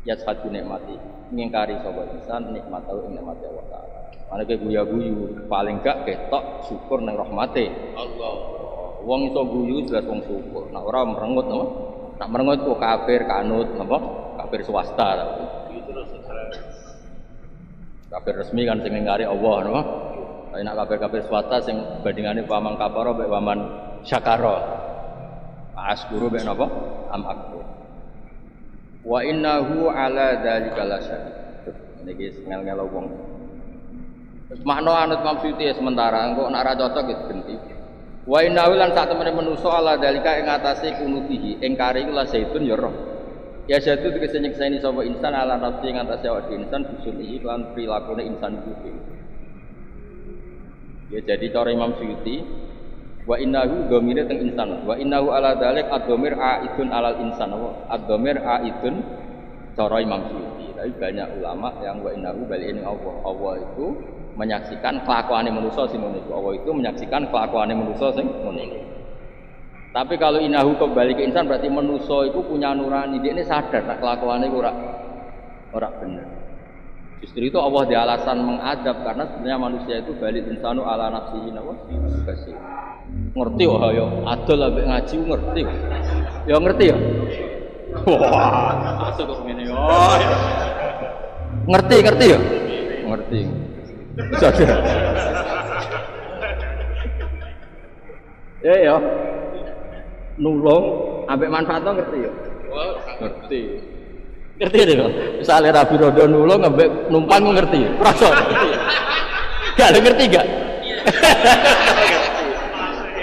ya satu nikmati ngingkari sapa insan nikmat tau ing nikmate Allah taala. Maneke guyu-guyu paling gak ketok syukur nang rahmate Allah. Wong iso guyu jelas wong syukur. Nek ora merengut napa? Nek merengut kok kafir kanut napa? Kafir swasta ta. Kafir resmi kan sing ngingkari Allah napa? Tapi nak kafir swasta sing bandingane waman kafara mek waman syakara. Askuru mek napa? Am akbar. Wa innahu ala dzalika lasyahid. Niki ngel-ngel wong. Terus makna anut maksud ya sementara engko nek ora cocok ya ganti. Wa innahu lan sak temene manusa ala dzalika ing atase kunutihi ingkari iku la zaitun ya roh. Ya jatuh tegese nyekseni sapa insan ala nafsi ing atase awake insan bisuni lan prilakune insan kuwi. Ya jadi cara Imam Suyuti wa innahu dhamire teng insan wa innahu ala dzalik ad-dhamir aidun alal insan ad-dhamir aidun cara Imam Suyuti. Tapi banyak ulama yang wa innahu bali ning Allah. Allah itu menyaksikan kelakuane manusa sing ngono iku. Allah itu menyaksikan kelakuane manusa sing ngono iku. Tapi kalau innahu kembali ke insan berarti manusa itu punya nurani. Dia ini sadar nek kelakuane iku ora bener. Justru itu Allah di alasan mengadab karena sebenarnya manusia itu balik insanu ala nafsihi kasih. Ngerti wah ya, adol ambek ngaji ngerti. Ya ngerti ya. Wah, asal kok ngene yo. Ngerti ya? Ngerti. Sadar. Ya. Nulung ambek manfaatnya ngerti ya? Ngerti. Ngerti deh, misalnya Rabi Rodo nulung ambek numpang ngerti, rasa ngerti. Gak ngerti gak?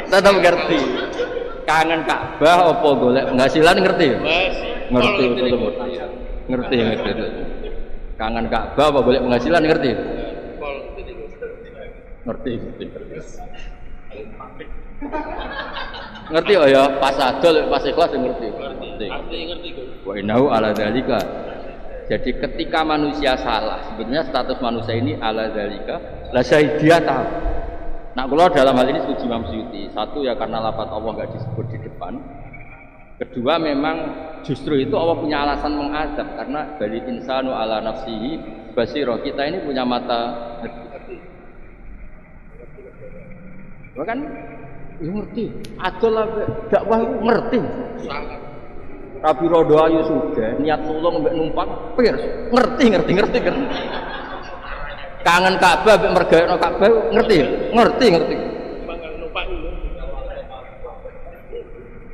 Tetap ngerti. Kangen Ka'bah apa golek penghasilan ngerti? Ngerti betul betul. Ngerti. Kangen Ka'bah apa golek penghasilan ngerti? Ngerti. Ngerti oh ya, pas adol, pas ikhlas ngerti. Ngerti. Wa innahu ala dzalika. Jadi ketika manusia salah, sebenarnya status manusia ini ala dzalika, lah dia tahu. Nah, kalau dalam hal ini setuju Imam Suyuti. Satu ya karena lafaz Allah enggak disebut di depan. Kedua memang justru itu Allah punya alasan mengadab karena bali insanu ala nafsihi basira. Kita ini punya mata bahkan ngerti, adol dakwah itu ngerti. Rabi Rodo ayu sudah niat nulung mbek numpang, ngerti. Kangen Ka'bah mbek mergaekno Ka'bah ngerti.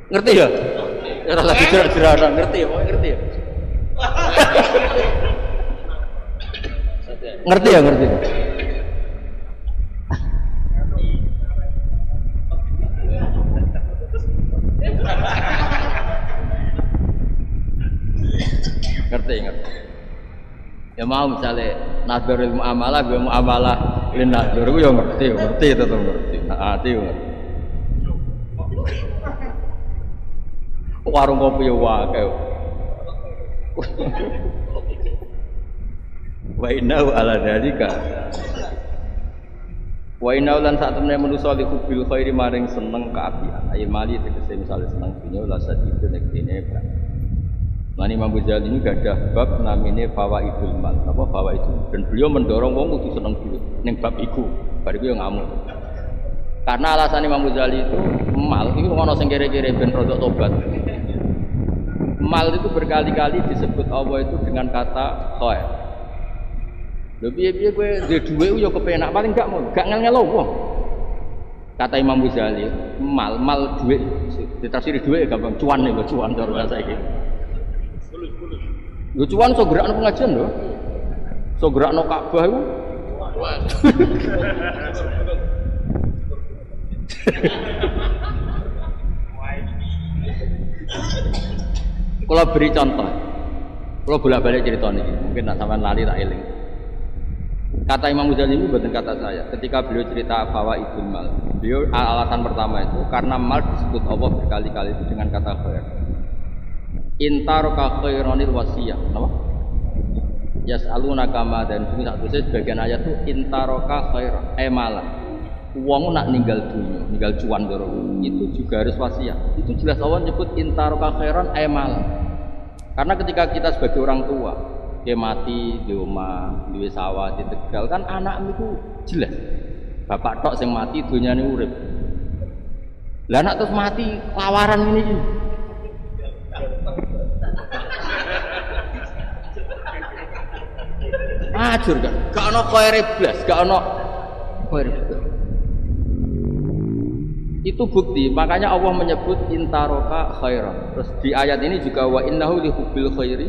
Ngerti ya? Ora lagi jerak-jerakan ngerti ya, ngerti ya. Ngerti. Ngerti. Ya mau misalnya nadharul muamalah gue muamalah lin nadhar gue ya ngerti tetep ngerti. Hati ngerti. Warung kopi ya wae. Wa innahu ala dzalika. Wa innahu lan sak temene manusa li kubil khairi maring seneng kaapian. Ayo mali tegese misale seneng dunya la sadidu nek dene. Mani Imam Ghazali ini gak ada bab namanya fawaidul mal, apa fawaidul. Dan beliau mendorong wong kudu seneng dulu ning bab iku. Bar iku yo ngamuk. Karena alasan Imam Ghazali itu mal itu ono sing kere-kere ben rodok tobat. Mal itu berkali-kali disebut Allah itu dengan kata khair. Lho piye-piye kowe duwe dhuwit yo kepenak paling gak ngel-ngel wong. Kata Imam Ghazali, mal dhuwit ditafsiri dhuwit gampang cuan nih cuan cara bahasa iki. Lucuan so gerakno pengajian lho. So gerakno Ka'bah iku. Kalau beri contoh, kalau bolak-balik cerita ini, mungkin nak sampean lali tak eling. Kata Imam Ghazali itu bukan kata saya. Ketika beliau cerita fawaidul mal, beliau alasan pertama itu karena mal disebut Allah berkali-kali itu dengan kata khair. Intaroka khaironil wasiyah, apa? Yas'alunaka ma dan ini tak tulis bagian ayat itu intaroka khairon emala. Wong nak ninggal dunia, ninggal cuan doro, itu juga harus wasiat. Itu jelas Allah nyebut intaroka khairon emala. Karena ketika kita sebagai orang tua, dia mati di rumah, di sawah, di Tegal kan anak itu jelas. Bapak tok sing mati dunyane urip. Lah anak terus mati lawaran ini. Ajur kan, gak ono khaire blas, gak ono khair. Itu bukti, makanya Allah menyebut intaroka khairan. Terus di ayat ini juga wa innahu li hubbil khairi